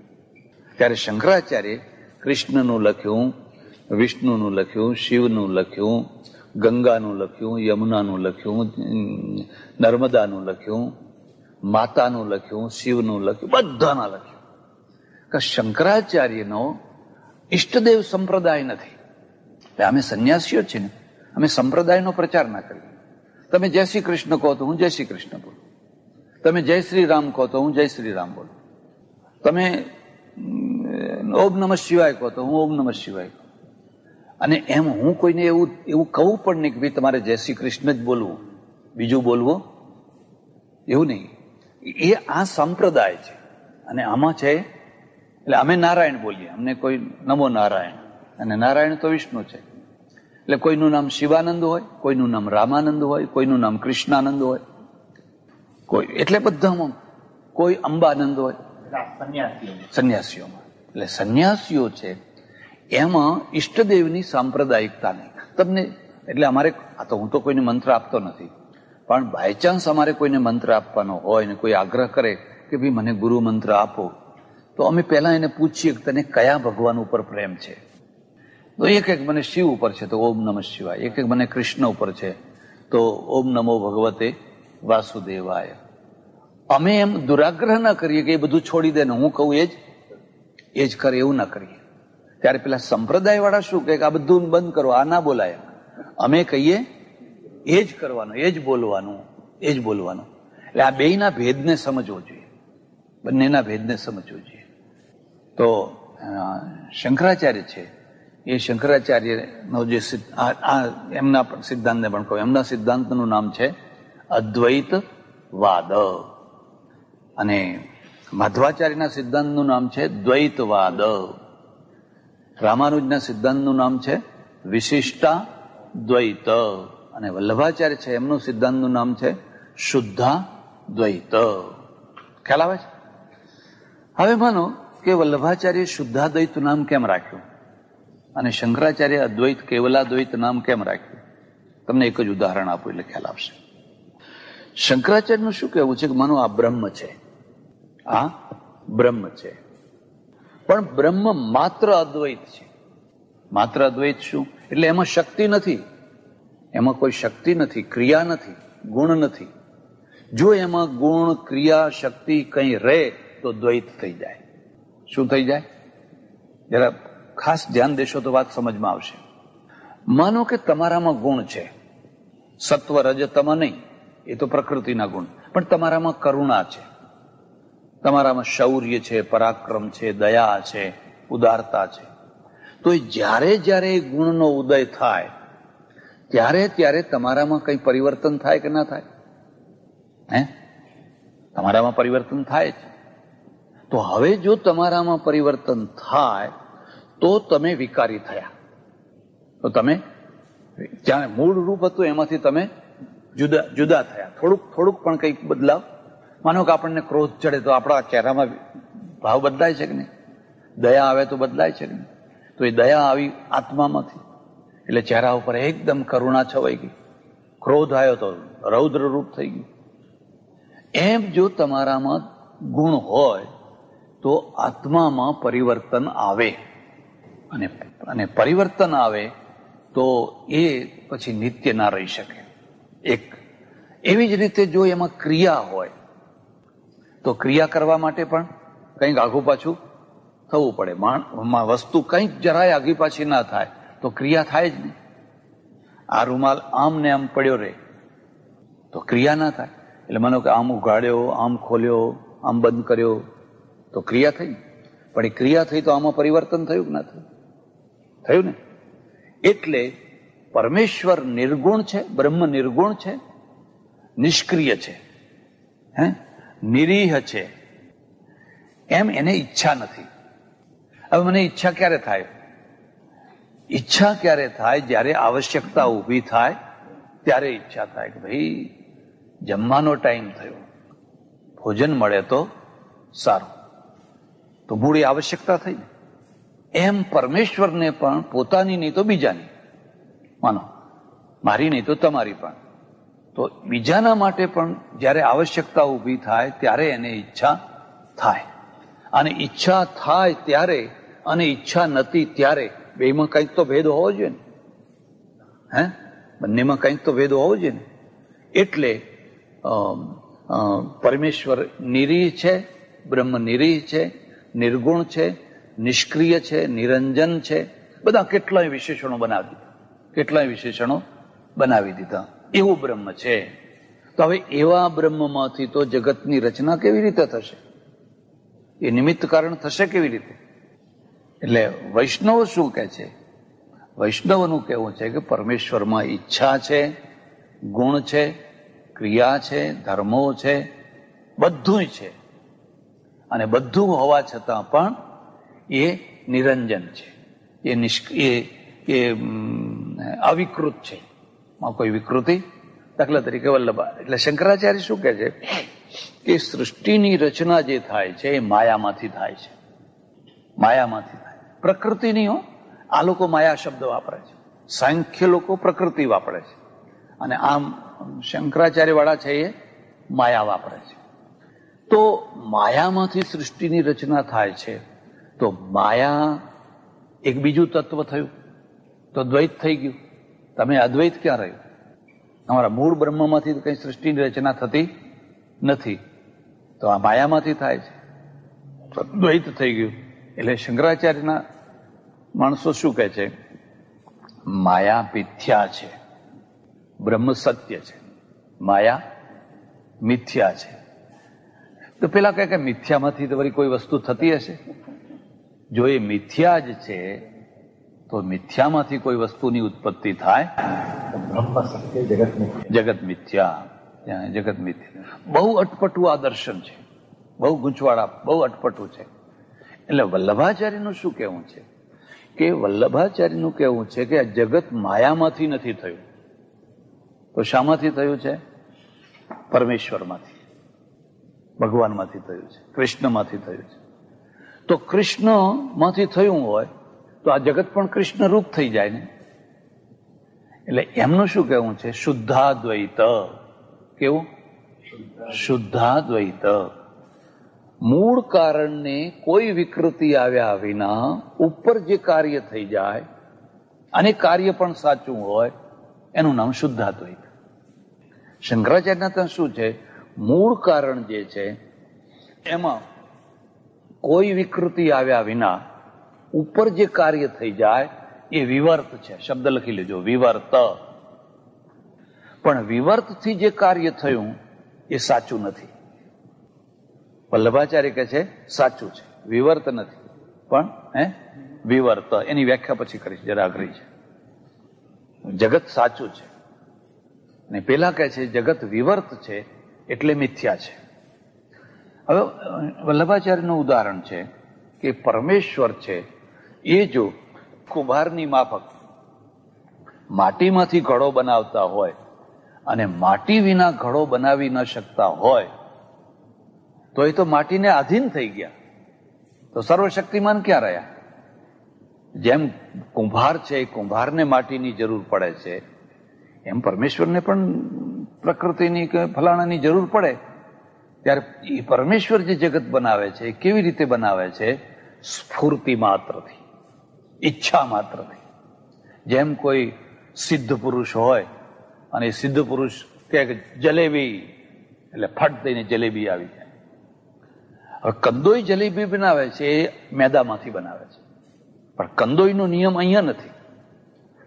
ત્યારે શંકરાચાર્ય કૃષ્ણનું લખ્યું, વિષ્ણુનું લખ્યું, શિવનું લખ્યું, ગંગાનું લખ્યું, યમુનાનું લખ્યું, નર્મદાનું લખ્યું, માતાનું લખ્યું, શિવનું લખ્યું, બધાના લખ્યું. કે શંકરાચાર્યનો ઈષ્ટદેવ સંપ્રદાય નથી. અમે સંન્યાસીઓ છીએ ને, અમે સંપ્રદાયનો પ્રચાર ના કરીએ. તમે જય શ્રી કૃષ્ણ કહો તો હું જય શ્રી કૃષ્ણ બોલું, તમે જય શ્રી રામ કહો તો હું જય શ્રી રામ બોલું, તમે ઓમ નમઃ શિવાય કહો તો હું ઓમ નમઃ શિવાય કહું. અને એમ હું કોઈને એવું કહું પણ નહીં કે ભાઈ તમારે જય શ્રી કૃષ્ણ જ બોલવું, બીજું બોલવું એવું નહીં. એ આ સંપ્રદાય છે અને આમાં છે. એટલે અમે નારાયણ બોલીએ, અમને કોઈ નમો નારાયણ, અને નારાયણ તો વિષ્ણુ છે. એટલે કોઈનું નામ શિવાનંદ હોય, કોઈનું નામ રામાનંદ હોય, કોઈનું નામ કૃષ્ણાનંદ હોય, કોઈ એટલે બધામાં કોઈ અંબાનંદ હોય સંન્યાસીઓમાં. એટલે સંન્યાસીઓ છે એમાં ઈષ્ટદેવની સાંપ્રદાયિકતા નહીં. તમને એટલે અમારે આ તો હું તો કોઈને મંત્ર આપતો નથી, પણ બાયચાન્સ અમારે કોઈને મંત્ર આપવાનો હોય ને કોઈ આગ્રહ કરે કે ભાઈ મને ગુરુ મંત્ર આપો, તો અમે પહેલા એને પૂછીએ કે તને કયા ભગવાન ઉપર પ્રેમ છે. તો એક મને શિવ ઉપર છે તો ઓમ નમઃ શિવાય, એક મને કૃષ્ણ ઉપર છે તો ઓમ નમો ભગવતે વાસુદેવાય. અમે એમ દુરાગ્રહ ના કરીએ કે એ બધું છોડી દે ને હું કહું એ જ કરે, એવું ના કરીએ. ત્યારે પેલા સંપ્રદાય વાળા શું કહે કે આ બધું બંધ કરો, આ ના બોલાય. અમે કહીએ એ જ કરવાનું, એ જ બોલવાનું, એ જ બોલવાનું. એટલે આ બેયના ભેદને સમજવો જોઈએ, બંનેના ભેદને સમજવો જોઈએ. તો શંકરાચાર્ય છે એ શંકરાચાર્યનો જે એમના સિદ્ધાંતને પણ કહું, એમના સિદ્ધાંતનું નામ છે અદ્વૈતવાદ, અને માધવાચાર્યના સિદ્ધાંતનું નામ છે દ્વૈતવાદ, રામાનુજના સિદ્ધાંતનું નામ છે વિશિષ્ટાદ્વૈત, અને વલ્લભાચાર્ય છે એમનું સિદ્ધાંતનું નામ છે શુદ્ધાદ્વૈત. ખ્યાલ આવે છે? હવે માનો કે વલ્લભાચાર્ય શુદ્ધાદ્વૈત નામ કેમ રાખ્યું અને શંકરાચાર્ય અદ્વૈત કેવલાદ્વૈત નામ કેમ રાખ્યું? તમને એક જ ઉદાહરણ આપું એટલે ખ્યાલ આવશે. શંકરાચાર્યનું શું કહેવું છે કે માનો આ બ્રહ્મ છે, આ બ્રહ્મ છે, પણ બ્રહ્મ માત્ર અદ્વૈત છે. માત્ર અદ્વૈત શું? એટલે એમાં શક્તિ નથી, એમાં કોઈ શક્તિ નથી, ક્રિયા નથી, ગુણ નથી. જો એમાં ગુણ, ક્રિયા, શક્તિ કંઈ રહે તો દ્વૈત થઈ જાય. શું થઈ જાય? જરા ખાસ ધ્યાન દેશો તો વાત સમજમાં આવશે. માનો કે તમારામાં ગુણ છે, સત્વ રજ તમ નહીં, એ તો પ્રકૃતિના ગુણ, પણ તમારામાં કરુણા છે, તમારામાં શૌર્ય છે, પરાક્રમ છે, દયા છે, ઉદારતા છે. તો જ્યારે જ્યારે એ ગુણનો ઉદય થાય ત્યારે ત્યારે તમારામાં કંઈ પરિવર્તન થાય કે ના થાય? હે, તમારામાં પરિવર્તન થાય છે. તો હવે જો તમારામાં પરિવર્તન થાય તો તમે વિકારી થયા. તો તમે જ્યાં મૂળ રૂપ હતું એમાંથી તમે જુદા થયા. થોડુંક પણ કંઈક બદલાવ. માનો કે આપણને ક્રોધ ચડે તો આપણા ચહેરામાં ભાવ બદલાય છે કે નહીં? દયા આવે તો બદલાય છે કે નહીં? તો એ દયા આવી આત્મામાંથી, એટલે ચહેરા ઉપર એકદમ કરુણા છવાઈ ગઈ. ક્રોધ આવ્યો તો રૌદ્ર રૂપ થઈ ગયું. એમ જો તમારામાં ગુણ હોય તો આત્મામાં પરિવર્તન આવે, અને પરિવર્તન આવે તો એ પછી નિત્ય ના રહી શકે. એવી જ રીતે જો એમાં ક્રિયા હોય તો ક્રિયા કરવા માટે પણ કંઈક આઘું પાછું થવું પડે. વસ્તુ કંઈક જરાય આગી પાછી ના થાય તો ક્રિયા થાય જ નહીં. આ રૂમાલ આમ ને આમ પડ્યો રહે તો ક્રિયા ના થાય. એટલે માનો કે આમ ઉઘાડ્યો, આમ ખોલ્યો, આમ બંધ કર્યો તો ક્રિયા થઈ. પણ એ ક્રિયા થઈ તો આમાં પરિવર્તન થયું કે ના થયું? થયું ને. એટલે પરમેશ્વર નિર્ગુણ છે, બ્રહ્મ નિર્ગુણ છે, નિષ્ક્રિય છે, નિરીહ છે. એમ એને ઈચ્છા નથી. હવે મને ઈચ્છા ક્યારે થાય? ઈચ્છા ક્યારે થાય? જ્યારે આવશ્યકતા ઊભી થાય ત્યારે ઈચ્છા થાય કે ભાઈ જમવાનો ટાઈમ થયો, ભોજન મળે તો સારું. તો મૂળ આવશ્યકતા થઈ ને. એમ પરમેશ્વરને પણ પોતાની નહીં તો બીજાની, માનો મારી નહીં તો તમારી પણ, તો બીજાના માટે પણ જ્યારે આવશ્યકતા ઊભી થાય ત્યારે એને ઈચ્છા થાય. અને ઈચ્છા થાય ત્યારે અને ઈચ્છા નથી ત્યારે બેમાં કંઈક તો ભેદ હોવો જોઈએ ને. બંનેમાં કંઈક તો ભેદ હોવો જોઈએ ને. એટલે પરમેશ્વર નિરીહ છે, બ્રહ્મ નિરીહ છે, નિર્ગુણ છે, નિષ્ક્રિય છે, નિરંજન છે. બધા કેટલાય વિશેષણો બનાવી દીધા. એવું બ્રહ્મ છે. તો હવે એવા બ્રહ્મમાંથી તો જગતની રચના કેવી રીતે થશે? એ નિમિત્ત કારણ થશે કેવી રીતે? એટલે વૈષ્ણવ શું કહે છે? વૈષ્ણવનું કહેવું છે કે પરમેશ્વરમાં ઈચ્છા છે, ગુણ છે, ક્રિયા છે, ધર્મો છે, બધું છે. અને બધું હોવા છતાં પણ એ નિરંજન છે, એ અવિકૃત છે. કોઈ વિકૃતિ, દાખલા તરીકે વલ્લભા. એટલે શંકરાચાર્ય શું કહે છે કે સૃષ્ટિની રચના જે થાય છે એ માયામાંથી થાય છે. માયામાંથી થાય, પ્રકૃતિની હો. આ લોકો માયા શબ્દ વાપરે છે, સાંખ્ય લોકો પ્રકૃતિ વાપરે છે, અને આમ શંકરાચાર્ય વાળા છે એ માયા વાપરે છે. તો માયામાંથી સૃષ્ટિની રચના થાય છે. તો માયા એક બીજું તત્વ થયું તો દ્વૈત થઈ ગયું. તમે અદ્વૈત ક્યાં રહ્યું? અમારા મૂળ બ્રહ્મમાંથી કઈ સૃષ્ટિની રચના થતી નથી, તો આ માયામાંથી થાય છે, દ્વૈત થઈ ગયું. એટલે શંકરાચાર્યના માણસો શું કહે છે? માયા મિથ્યા છે, બ્રહ્મ સત્ય છે, માયા મિથ્યા છે. તો પેલા કહે કે મિથ્યામાંથી તો વળી કોઈ વસ્તુ થતી હશે? જો એ મિથ્યા જ છે તો મિથ્યામાંથી કોઈ વસ્તુની ઉત્પત્તિ થાય? બ્રહ્મ સત્ય, જગત મિથ્યા. જગત મિથ્યા, જગત મિથ્યા. બહુ અટપટું આ દર્શન છે, બહુ ગૂંચવાડા, બહુ અટપટું છે. એટલે વલ્લભાચાર્યનું શું કહેવું છે કે વલ્લભાચાર્યનું કહેવું છે કે આ જગત માયામાંથી નથી થયું, તો શામાંથી થયું છે? પરમેશ્વરમાંથી, ભગવાનમાંથી થયું છે, કૃષ્ણમાંથી થયું છે. તો કૃષ્ણમાંથી થયું હોય તો આ જગત પણ કૃષ્ણ રૂપ થઈ જાય ને. એટલે એમનું શું કહેવું છે? શુદ્ધાદ્વૈત. કેવું? શુદ્ધાદ્વૈત. મૂળ કારણને કોઈ વિકૃતિ આવ્યા વિના ઉપર જે કાર્ય થઈ જાય અને કાર્ય પણ સાચું હોય એનું નામ શુદ્ધાદ્વૈત. શંકરાચાર્યના ત્યાં શું છે? મૂળ કારણ જે છે એમાં કોઈ વિકૃતિ આવ્યા વિના ઉપર જે કાર્ય થઈ જાય એ વિવર્ત છે. શબ્દ લખી લેજો, વિવર્ત. પણ વિવર્તથી જે કાર્ય થયું એ સાચું નથી. વલ્લભાચાર્ય કહે છે સાચું છે, વિવર્ત નથી. પણ વિવર્ત, એની વ્યાખ્યા પછી કરીશ, જરા અઘરી છે. જગત સાચું છે અને પેલા કહે છે જગત વિવર્ત છે એટલે મિથ્યા છે. હવે વલ્લભાચાર્યનું ઉદાહરણ છે કે પરમેશ્વર છે એ જો કુંભારની માફક માટીમાંથી ઘડો બનાવતા હોય અને માટી વિના ઘડો બનાવી ન શકતા હોય તો એ તો માટીને આધીન થઈ ગયા, તો સર્વશક્તિમાન ક્યાં રહ્યા? જેમ કુંભાર છે, કુંભારને માટીની જરૂર પડે છે, એમ પરમેશ્વરને પણ પ્રકૃતિની કે ફલાણાની જરૂર પડે. ત્યારે એ પરમેશ્વર જે જગત બનાવે છે એ કેવી રીતે બનાવે છે? સ્ફૂર્તિ માત્રથી, ઈચ્છા માત્રથી. જેમ કોઈ સિદ્ધ પુરુષ હોય અને એ સિદ્ધ પુરુષ કે જલેબી, એટલે ફટ દઈને જલેબી આવી જાય. હવે કંદોઈ જલેબી બનાવે છે એ મેદામાંથી બનાવે છે, પણ કંદોઈનો નિયમ અહીંયા નથી,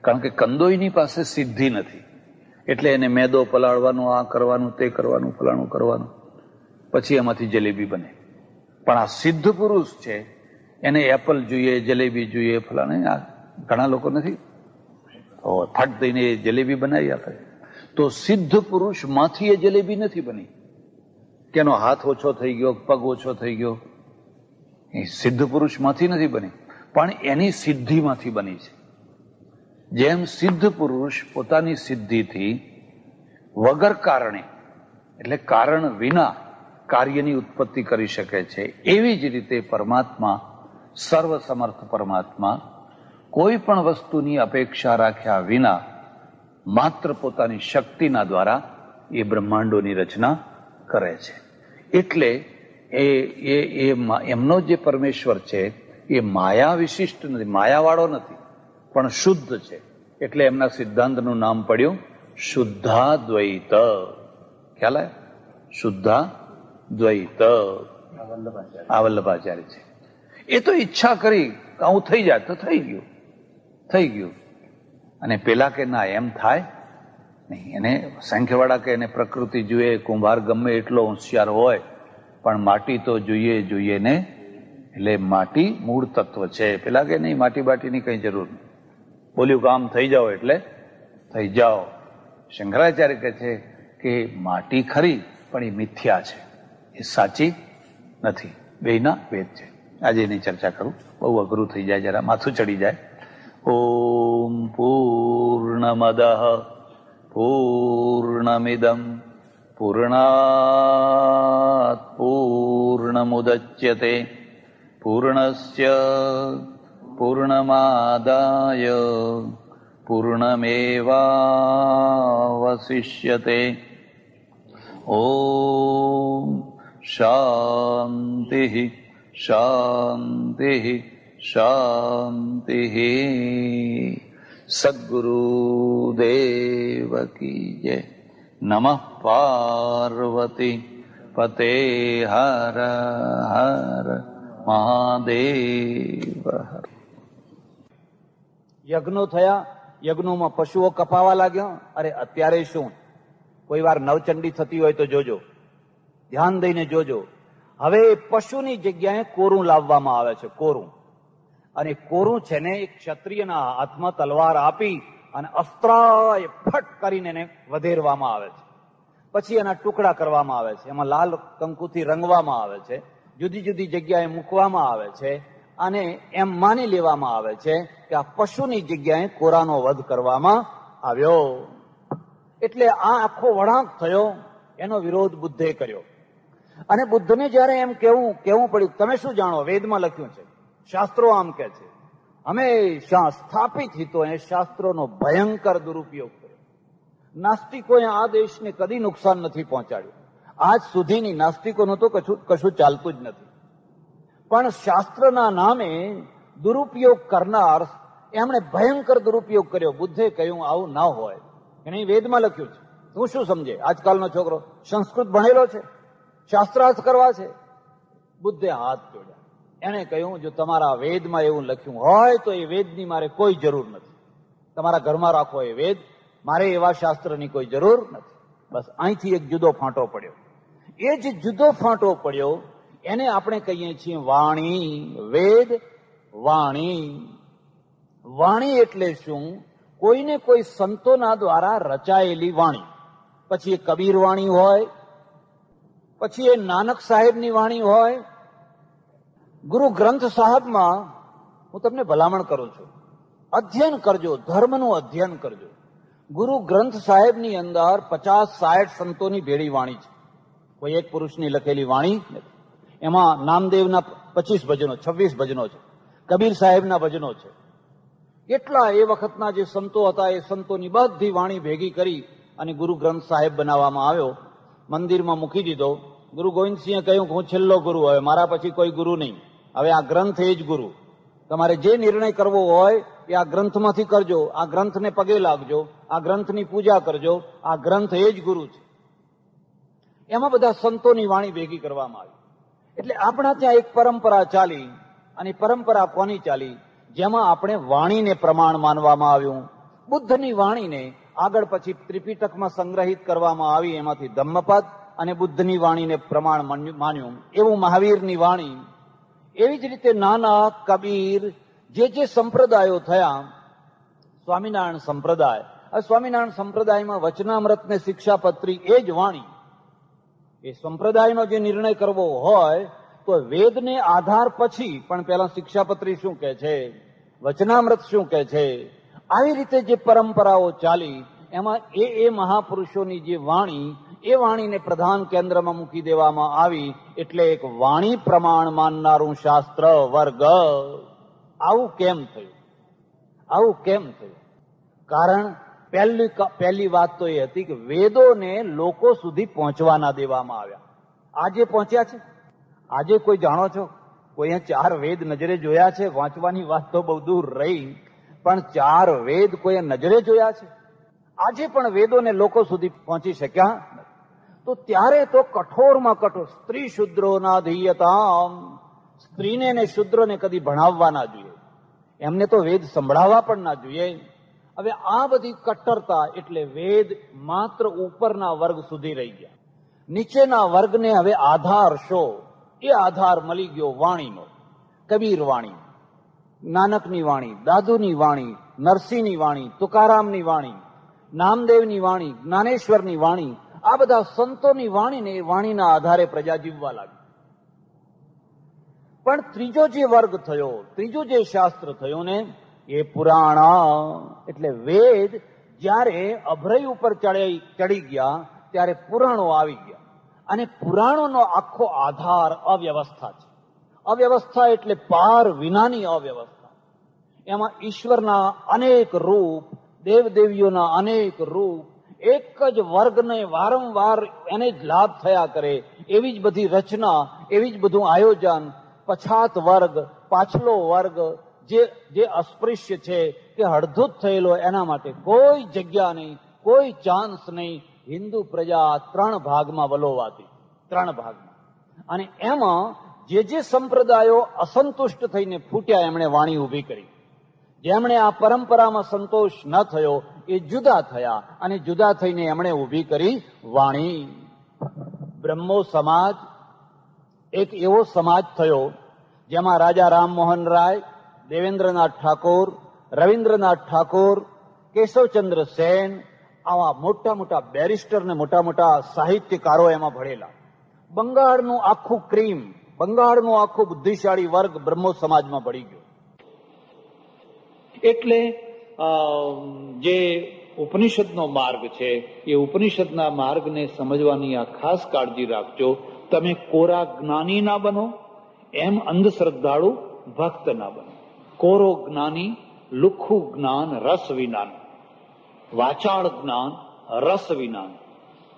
કારણ કે કંદોઈની પાસે સિદ્ધિ નથી. એટલે એને મેદો પલાળવાનો, આ કરવાનું, તે કરવાનું, ફલાણું કરવાનું, પછી એમાંથી જલેબી બને. પણ આ સિદ્ધ પુરુષ છે એને એપલ જોઈએ, જલેબી જોઈએ, ફલાણે. આ ઘણા લોકો નથી, ફટ દઈને જલેબી બનાવી આપે. તો સિદ્ધ પુરુષમાંથી એ જલેબી નથી બની કે એનો હાથ ઓછો થઈ ગયો, પગ ઓછો થઈ ગયો. એ સિદ્ધ પુરુષમાંથી નથી બની, પણ એની સિદ્ધિમાંથી બની છે. જેમ સિદ્ધ પુરુષ પોતાની સિદ્ધિથી વગર કારણે, એટલે કારણ વિના કાર્યની ઉત્પત્તિ કરી શકે છે, એવી જ રીતે પરમાત્મા, સર્વસમર્થ પરમાત્મા કોઈ પણ વસ્તુની અપેક્ષા રાખ્યા વિના માત્ર પોતાની શક્તિના દ્વારા એ બ્રહ્માંડોની રચના કરે છે. એટલે એમનો જે પરમેશ્વર છે એ માયા વિશિષ્ટ નથી, માયાવાળો નથી, પણ શુદ્ધ છે. એટલે એમના સિદ્ધાંતનું નામ પડ્યું શુદ્ધાદ્વૈત. ખ્યાલ આવે? શુદ્ધાદ્વૈત. આ વલ્લભાચાર્ય છે. એ તો ઈચ્છા કરી આવું થઈ જાય તો થઈ ગયું, થઈ ગયું. અને પેલા કે ના એમ થાય નહીં. એને સંખ્યવાળા કે એને પ્રકૃતિ જોઈએ, કુંભાર ગમે એટલો હોશિયાર હોય પણ માટી તો જોઈએ ને. એટલે માટી મૂળ તત્વ છે. પેલા કે નહીં માટી બાટીની કઈ જરૂર નહીં, બોલ્યું કામ થઈ જાઓ એટલે થઈ જાઓ. શંકરાચાર્ય કહે છે કે માટી ખરી પણ એ મિથ્યા છે, એ સાચી નથી. બેયના ભેદ છે. આજે એની ચર્ચા કરું, બહુ અઘરું થઈ જાય, જરા માથું ચડી જાય. ઓમ પૂર્ણમદ પૂર્ણમિદમ પૂર્ણાત પૂર્ણમુદચ્યતે પૂર્ણસ્ય પૂર્ણમાદાય પૂર્ણમેવાવશિષ્યતે. ઓમ શાંતિ શાંતિ શાંતિ. સદ્ગુરુદેવ કી જય. નમઃ પાર્વતી પતે. હર હર મહાદેવ. યજ્ઞો થયા, યજ્ઞોમાં પશુઓ કપાવા લાગ્યા. અરે અત્યારે શું, કોઈ વાર નવચંડી થતી હોય તો જોજો, ધ્યાન દઈને જોજો. હવે પશુની જગ્યાએ કોરું લાવવામાં આવે છે, કોરું. અને કોરું છે ને એક ક્ષત્રિયના હાથમાં તલવાર આપી અને અસ્ત્રાય ફટ કરીને એને વધેરવામાં આવે છે. પછી એના ટુકડા કરવામાં આવે છે, એમાં લાલ કંકુથી રંગવામાં આવે છે, જુદી જુદી જગ્યાએ મૂકવામાં આવે છે. અને એમ માની લેવામાં આવે છે કે આ પશુની જગ્યાએ કોરાનો વધ કરવામાં આવ્યો. એટલે આ આખો વળાંક થયો, એનો વિરોધ બુદ્ધે કર્યો. અને બુદ્ધને જયારે એમ કેવું પડ્યું, તમે શું જાણો, વેદમાં લખ્યું છે, શાસ્ત્રો આમ કે છે. હંમેશા સ્થાપિત હિતોએ શાસ્ત્રોનો ભયંકર દુરુપયોગ કર્યો. નાસ્તિકોએ આ દેશને કદી નુકસાન નથી પહોંચાડ્યું. આજ સુધીની નાસ્તિકોનું તો કશું ચાલતું જ નથી. પણ શાસ્ત્રના નામે દુરુપયોગ કરનાર, એમણે ભયંકર દુરુપયોગ કર્યો. બુદ્ધે કહ્યું આવું ના હોય, એને વેદમાં લખ્યું છે. તું શું સમજે? આજકાલનો છોકરો સંસ્કૃત ભણેલો છે, શાસ્ત્રાર્થ કરવા છે. બુદ્ધે હાથ જોડ્યા. એને કહ્યું જો તમારા વેદમાં એવું લખ્યું હોય તો એ વેદની મારે કોઈ જરૂર નથી. તમારા ઘરમાં રાખો એ વેદ, મારે એવા શાસ્ત્રની કોઈ જરૂર નથી. બસ અહીંથી એક જુદો ફાંટો પડ્યો. એ જ જુદો ફાંટો પડ્યો એને આપણે કહીએ છીએ વાણી. વેદ વાણી. વાણી એટલે શું? કોઈને કોઈ સંતોના દ્વારા રચાયેલી વાણી. પછી એ કબીર વાણી હોય, પછી એ નાનક સાહેબની વાણી હોય. ગુરુ ગ્રંથ સાહેબમાં હું તમને ભલામણ કરું છું, અધ્યયન કરજો, ધર્મનું અધ્યયન કરજો. ગુરુ ગ્રંથ સાહેબની અંદર 50-60 સંતોની ભેળી વાણી છે. કોઈ એક પુરુષની લખેલી વાણી નથી. એમાં નામદેવના 25 ભજનો, 26 ભજનો છે. કબીર સાહેબના ભજનો છે. કેટલા એ વખતના જે સંતો હતા એ સંતોની બધી વાણી ભેગી કરી અને ગુરુ ગ્રંથ સાહેબ બનાવવામાં આવ્યો. મંદિરમાં મૂકી દીધો. ગુરુ ગોવિંદસિંહે કહ્યું કે હું છેલ્લો ગુરુ, હવે મારા પછી કોઈ ગુરુ નહીં, હવે આ ગ્રંથ એ જ ગુરુ. તમારે જે નિર્ણય કરવો હોય એ આ ગ્રંથમાંથી કરજો, આ ગ્રંથને પગે લાગજો, આ ગ્રંથની પૂજા કરજો, આ ગ્રંથ એ જ ગુરુ છે. એમાં બધા સંતોની વાણી ભેગી કરવામાં આવી. એટલે આપણા ત્યાં એક પરંપરા ચાલી, અને પરંપરા કોની ચાલી? જેમાં આપણે વાણીને પ્રમાણ માનવામાં આવ્યું. બુદ્ધની વાણીને આગળ પછી ત્રિપિટકમાં સંગ્રહિત કરવામાં આવી, એમાંથી ધમ્મપદ અને બુદ્ધની વાણીને પ્રમાણ માન્યું. એવું મહાવીરની વાણી. એવી જ રીતે નાનક, કબીર, જે સંપ્રદાયો થયા, સ્વામિનારાયણ સંપ્રદાય. હવે સ્વામિનારાયણ સંપ્રદાયમાં વચનામૃતને શિક્ષાપત્રી એ જ વાણી. એ સંપ્રદાયનો જે નિર્ણય કરવો હોય તો વેદને આધાર પછી પણ પહેલા શિક્ષાપત્રી શું કહે છે, વચનામૃત શું કહે છે, આવી રીતે જે પરંપરાઓ ચાલી એમાં એ મહાપુરુષોની જે વાણી, એ વાણીને પ્રધાન કેન્દ્રમાં મૂકી દેવામાં આવી. એટલે એક વાણી પ્રમાણ માનનારું શાસ્ત્ર વર્ગ. આવું કેમ થયું? આવું કેમ થયું? કારણ પહેલી વાત તો એ હતી કે વેદોને લોકો સુધી પહોંચવા ના દેવામાં આવ્યા. આજે પહોંચ્યા છે? આજે કોઈ જાણો છો? કોઈ 4 વેદ નજરે જોયા છે? વાંચવાની વાત તો બહુ દૂર રહી, પણ 4 વેદ કોઈ નજરે જોયા છે? આજે પણ વેદોને લોકો સુધી પહોંચી શક્યા? તો ત્યારે તો કઠોરમાં કઠોર સ્ત્રી શુદ્રો ના ધીયતા, સ્ત્રીને ને શુદ્રોને કદી ભણાવવા ના જોઈએ, એમને તો વેદ સંભળાવવા પણ ના જોઈએ. હવે આ બધી કટ્ટરતા એટલે વેદ માત્ર ઉપરના વર્ગ સુધી રહી ગયા. નીચેના વર્ગને હવે આધાર શો? એ આધાર મળી ગયો વાણીનો. કબીર વાણી, નાનકની વાણી, દાદુની વાણી, નરસિંહની વાણી, તુકારામની વાણી, નામદેવની વાણી, જ્ઞાનેશ્વરની વાણી, આ બધા સંતોની વાણીને એ વાણીના આધારે પ્રજા જીવવા લાગી. પણ ત્રીજો જે વર્ગ થયો, ત્રીજું જે શાસ્ત્ર થયું ને, એ પુરાણ. એટલે વેદ જ્યારે અભ્રય ઉપર ચડી ગયા ત્યારે પુરાણો આવી ગયા. અને પુરાણોનો આખો આધાર અવ્યવસ્થા છે. અવ્યવસ્થા એટલે પાર વિનાની અવ્યવસ્થા. એમાં ઈશ્વરના અનેક રૂપ, દેવદેવીઓના અનેક રૂપ, એક જ વર્ગને વારંવાર એને જ લાભ થયા કરે એવી જ બધી રચના, એવી જ બધું આયોજન. પછાત વર્ગ, પાછલો વર્ગ, જે અસ્પૃશ્ય છે કે હળધૂત થયેલો, એના માટે કોઈ જગ્યા નહીં, કોઈ ચાન્સ નહીં. હિન્દુ પ્રજા 3 ભાગમાં વલોવાતી, 3 ભાગમાં. અને એમાં જે સંપ્રદાયો અસંતુષ્ટ થઈને ફૂટ્યા એમણે વાણી ઊભી કરી. જેમણે આ પરંપરામાં સંતોષ ન થયો એ જુદા થયા, અને જુદા થઈને એમણે ઊભી કરી વાણી. બ્રહ્મો સમાજ એક એવો સમાજ થયો જેમાં રાજા રામમોહન રાય, દેવેન્દ્રનાથ ઠાકોર, રવિન્દ્રનાથ ઠાકોર, કેશવચંદ્ર સેન, આવા મોટા મોટા બેરિસ્ટર ને મોટા મોટા સાહિત્યકારો એમાં ભળેલા. બંગાળનું આખું ક્રીમ, બંગાળનું આખું બુદ્ધિશાળી વર્ગ બ્રહ્મો સમાજમાં ભળી ગયો. એટલે જે ઉપનિષદનો માર્ગ છે એ ઉપનિષદના માર્ગને સમજવાની આ ખાસ કાળજી રાખજો. તમે કોરા જ્ઞાની ના બનો, એમ અંધશ્રદ્ધાળુ ભક્ત ના બનો. કોરો જ્ઞાની, લુખ્ખું જ્ઞાન રસ વિનાનું, વાચાળ જ્ઞાન રસ વિનાનું.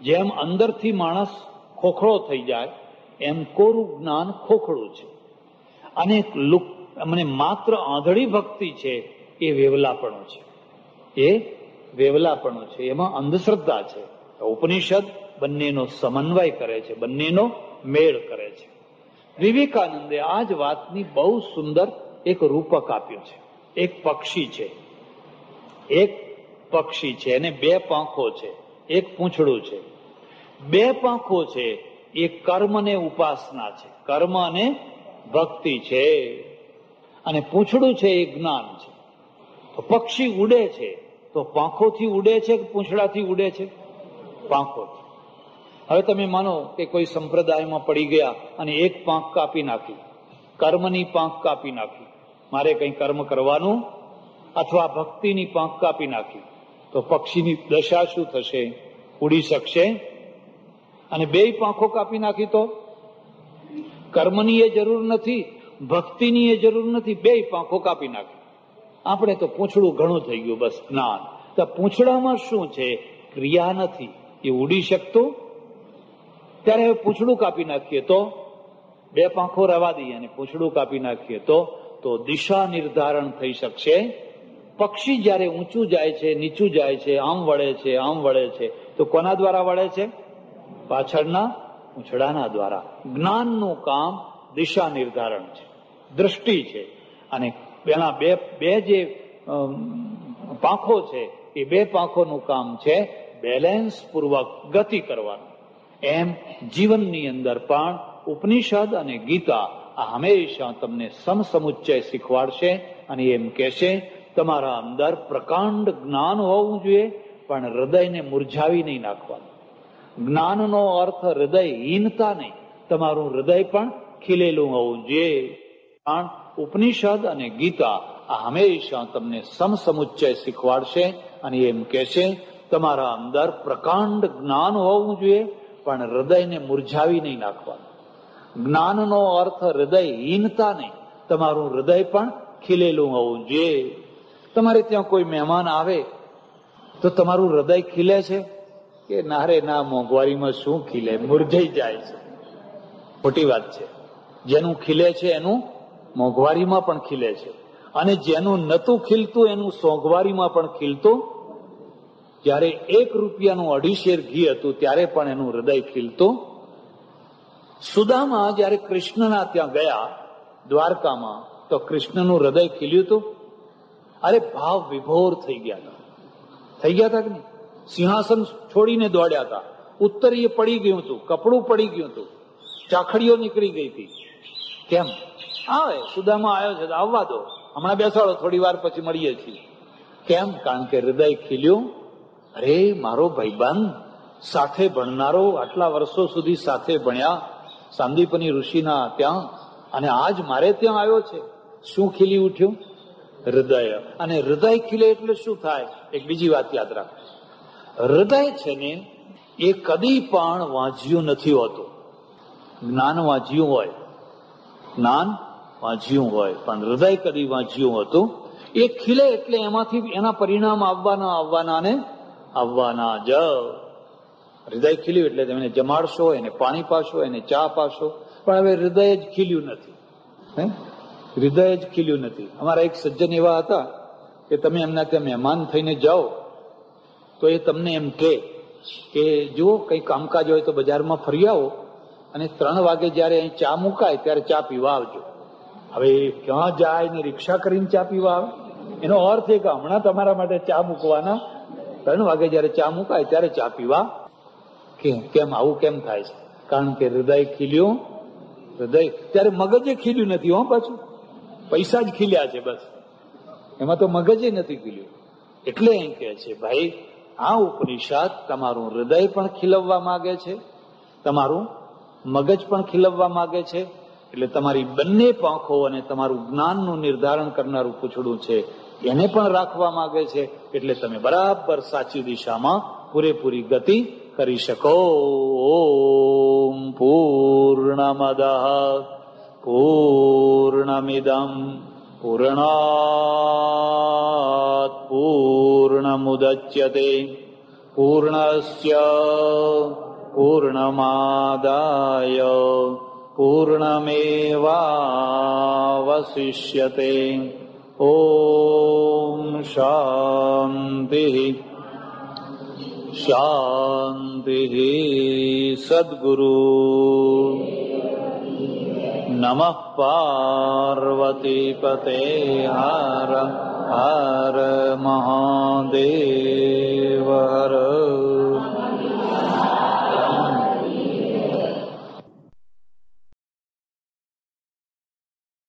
જેમ અંદરથી માણસ ખોખળો થઈ જાય એમ કોરું જ્ઞાન ખોખળું છે. અને મને માત્ર આંધળી ભક્તિ છે એ વેવલાપણો છે, એ વેવલાપણો છે, એમાં અંધશ્રદ્ધા છે. ઉપનિષદ બંનેનો સમન્વય કરે છે, બંનેનો મેળ કરે છે. વિવેકાનંદે આ જ વાતની બહુ સુંદર એક રૂપક આપ્યું છે. એક પક્ષી છે, એક પક્ષી છે, એને 2 પાંખો છે, એક પૂંછડું છે. 2 પાંખો છે એ કર્મ ને ઉપાસના છે, કર્મ અને ભક્તિ છે. અને પૂંછડું છે એ જ્ઞાન છે. તો પક્ષી ઉડે છે તો પાંખોથી ઉડે છે કે પૂંછડાથી ઉડે છે? પાંખોથી. હવે તમે માનો કે કોઈ સંપ્રદાયમાં પડી ગયા અને એક પાંખ કાપી નાખી, કર્મની પાંખ કાપી નાખી, મારે કંઈ કર્મ કરવાનું, અથવા ભક્તિની પાંખ કાપી નાખી, તો પક્ષીની દશા શું થશે? ઉડી શકશે? અને બેય પાંખો કાપી નાખી તો કર્મની એ જરૂર નથી, ભક્તિની એ જરૂર નથી, બેય પાંખો કાપી નાખી. આપણે તો પૂંછડું ઘણું થઈ ગયું, બસ જ્ઞાન. તો પૂંછડામાં શું છે? ક્રિયા નથી, એ ઉડી શકતું. ત્યારે હવે પૂંછડું કાપી નાખીએ તો, બે પાંખો રવા દઈએ અને પૂંછડું કાપી નાખીએ તો દિશા નિર્ધારણ થઈ શકશે. પક્ષી જયારે ઊંચું જાય છે, નીચું જાય છે, આમ વળે છે, આમ વળે છે, તો કોના દ્વારા વળે છે? પાછળના પૂંછડાના દ્વારા. જ્ઞાનનું કામ દિશા નિર્ધારણ છે, દ્રષ્ટિ છે. અને પેલા બે જે પાંખો છે, એ બે પાંખોનું કામ છે બેલેન્સ પૂર્વક ગતિ કરવાનું. એમ જીવનની અંદર પણ ઉપનિષદ અને ગીતા આ હંમેશા તમને સમસમુચ્ચય શીખવાડશે અને એમ કહેશે તમારા અંદર પ્રકાંડ જ્ઞાન હોવું જોઈએ, પણ હૃદયને મુરઝાવી નહીં નાખવાનું. જ્ઞાનનો અર્થ હૃદયહીનતા નહીં, તમારું હૃદય પણ ખીલેલું હોવું જોઈએ. પણ ઉપનિષદ અને ગીતા આ હંમેશા તમને સમસમુચ્ચય શીખવાડશે અને એમ કહેશે તમારા અંદર પ્રકાંડ જ્ઞાન હોવું જોઈએ, પણ હૃદયને મુરઝાવી નહીં નાખવાનું. જ્ઞાનનો અર્થ હૃદયહીનતા નહીં, તમારું હૃદય પણ ખીલેલું હોવું જોઈએ. તમારે ત્યાં કોઈ મહેમાન આવે તો તમારું હૃદય ખીલે છે કે ના રે ના, મોંઘવારીમાં શું ખીલે, મુરઝાઈ જાય છે. ખોટી વાત છે. જેનું ખીલે છે એનું મોંઘવારીમાં પણ ખીલે છે, અને જેનું નતું ખીલતું એનું સોંઘવારીમાં પણ ખીલતું. જયારે 1 રૂપિયાનું 2.5 શેર ઘી હતું ત્યારે પણ એનું હૃદય ખીલતું. સુદામા જયારે કૃષ્ણના ત્યાં ગયા દ્વારકામાં, તો કૃષ્ણનું હૃદય ખીલ્યું હતું. અરે ભાવ વિભોર થઈ ગયા હતા કે નહીં? સિંહાસન છોડીને દોડ્યા હતા, ઉત્તરીય પડી ગયું હતું, કપડું પડી ગયું હતું, ચાખડીઓ નીકળી ગઈ હતી. કેમ? આવે સુદામા આવ્યો છે, આવવા દો, હમણાં બેસાડો, થોડી વાર પછી મળીએ છીએ. કેમ? કારણ કે હૃદય ખીલ્યું. અરે મારો ભાઈબંધ, સાથે ભણનારો, આટલા વર્ષો સુધી સાથે ભણ્યા સાંદીપની ઋષિના ત્યાં, અને આજ મારે ત્યાં આવ્યો છે. શું ખીલી ઉઠ્યું? હૃદય. અને હૃદય ખીલે એટલે શું થાય? એક બીજી વાત યાદ રાખો. હૃદય છે ને એ કદી પણ વાંચ્યું નથી હોતું. જ્ઞાન વાંચ્યું હોય, જ્ઞાન વાંચ્યું હોય, પણ હૃદય કદી વાંચ્યું હતું. એ ખીલે એટલે એમાંથી એના પરિણામ આવવાના જ. હૃદય ખીલ્યું એટલે તમે જમાડશો, એને પાણી પાશો, એને ચા પાશો, પણ હવે હૃદય જ ખીલ્યું નથી. હૃદય જ ખીલ્યું નથી. અમારા એક સજ્જન એવા હતા કે તમે એમના ત્યાં મહેમાન થઈને જાઓ તો એ તમને એમ કે જુઓ કંઈ કામકાજ હોય તો બજારમાં ફરી આવો, અને 3 વાગે જયારે અહીં ચા મુકાય ત્યારે ચા પીવા આવજો. હવે ક્યાં જાય ને રિક્ષા કરીને ચા પીવા આવે? એનો અર્થ એ કે હમણાં તમારા માટે ચા મૂકવાના, 3 વાગે જયારે ચા મુકાય ત્યારે ચા પીવા. કેમ આવું કેમ થાય છે? કારણ કે હૃદય ખીલ્યું. હૃદય ત્યારે મગજે ખીલ્યું નથી. પાછું પૈસા જ ખીલ્યા છે બસ, એમાં તો મગજે નથી ખીલ્યું. એટલે એમ કે છે ભાઈ, આ ઉપનિષદ તમારું હૃદય પણ ખીલવવા માંગે છે, તમારું મગજ પણ ખીલવવા માંગે છે. એટલે તમારી બંને પાંખો અને તમારું જ્ઞાનનું નિર્ધારણ કરનારું પૂંછડું છે એને પણ રાખવા માંગે છે. એટલે તમે બરાબર સાચી દિશામાં પૂરેપૂરી ગતિ કરી શકો. ઓમ પૂર્ણમદઃ પૂર્ણમિદં પૂર્ણાત પૂર્ણમુદચ્યતે પૂર્ણસ્ય પૂર્ણમાદાય પૂર્ણમેવાવશિષ્યતે. ઓમ શાંતિ શાંતિ. સદ્ગુરુ નમઃ પાર્વતી પતે. હર હર મહાદેવ હર.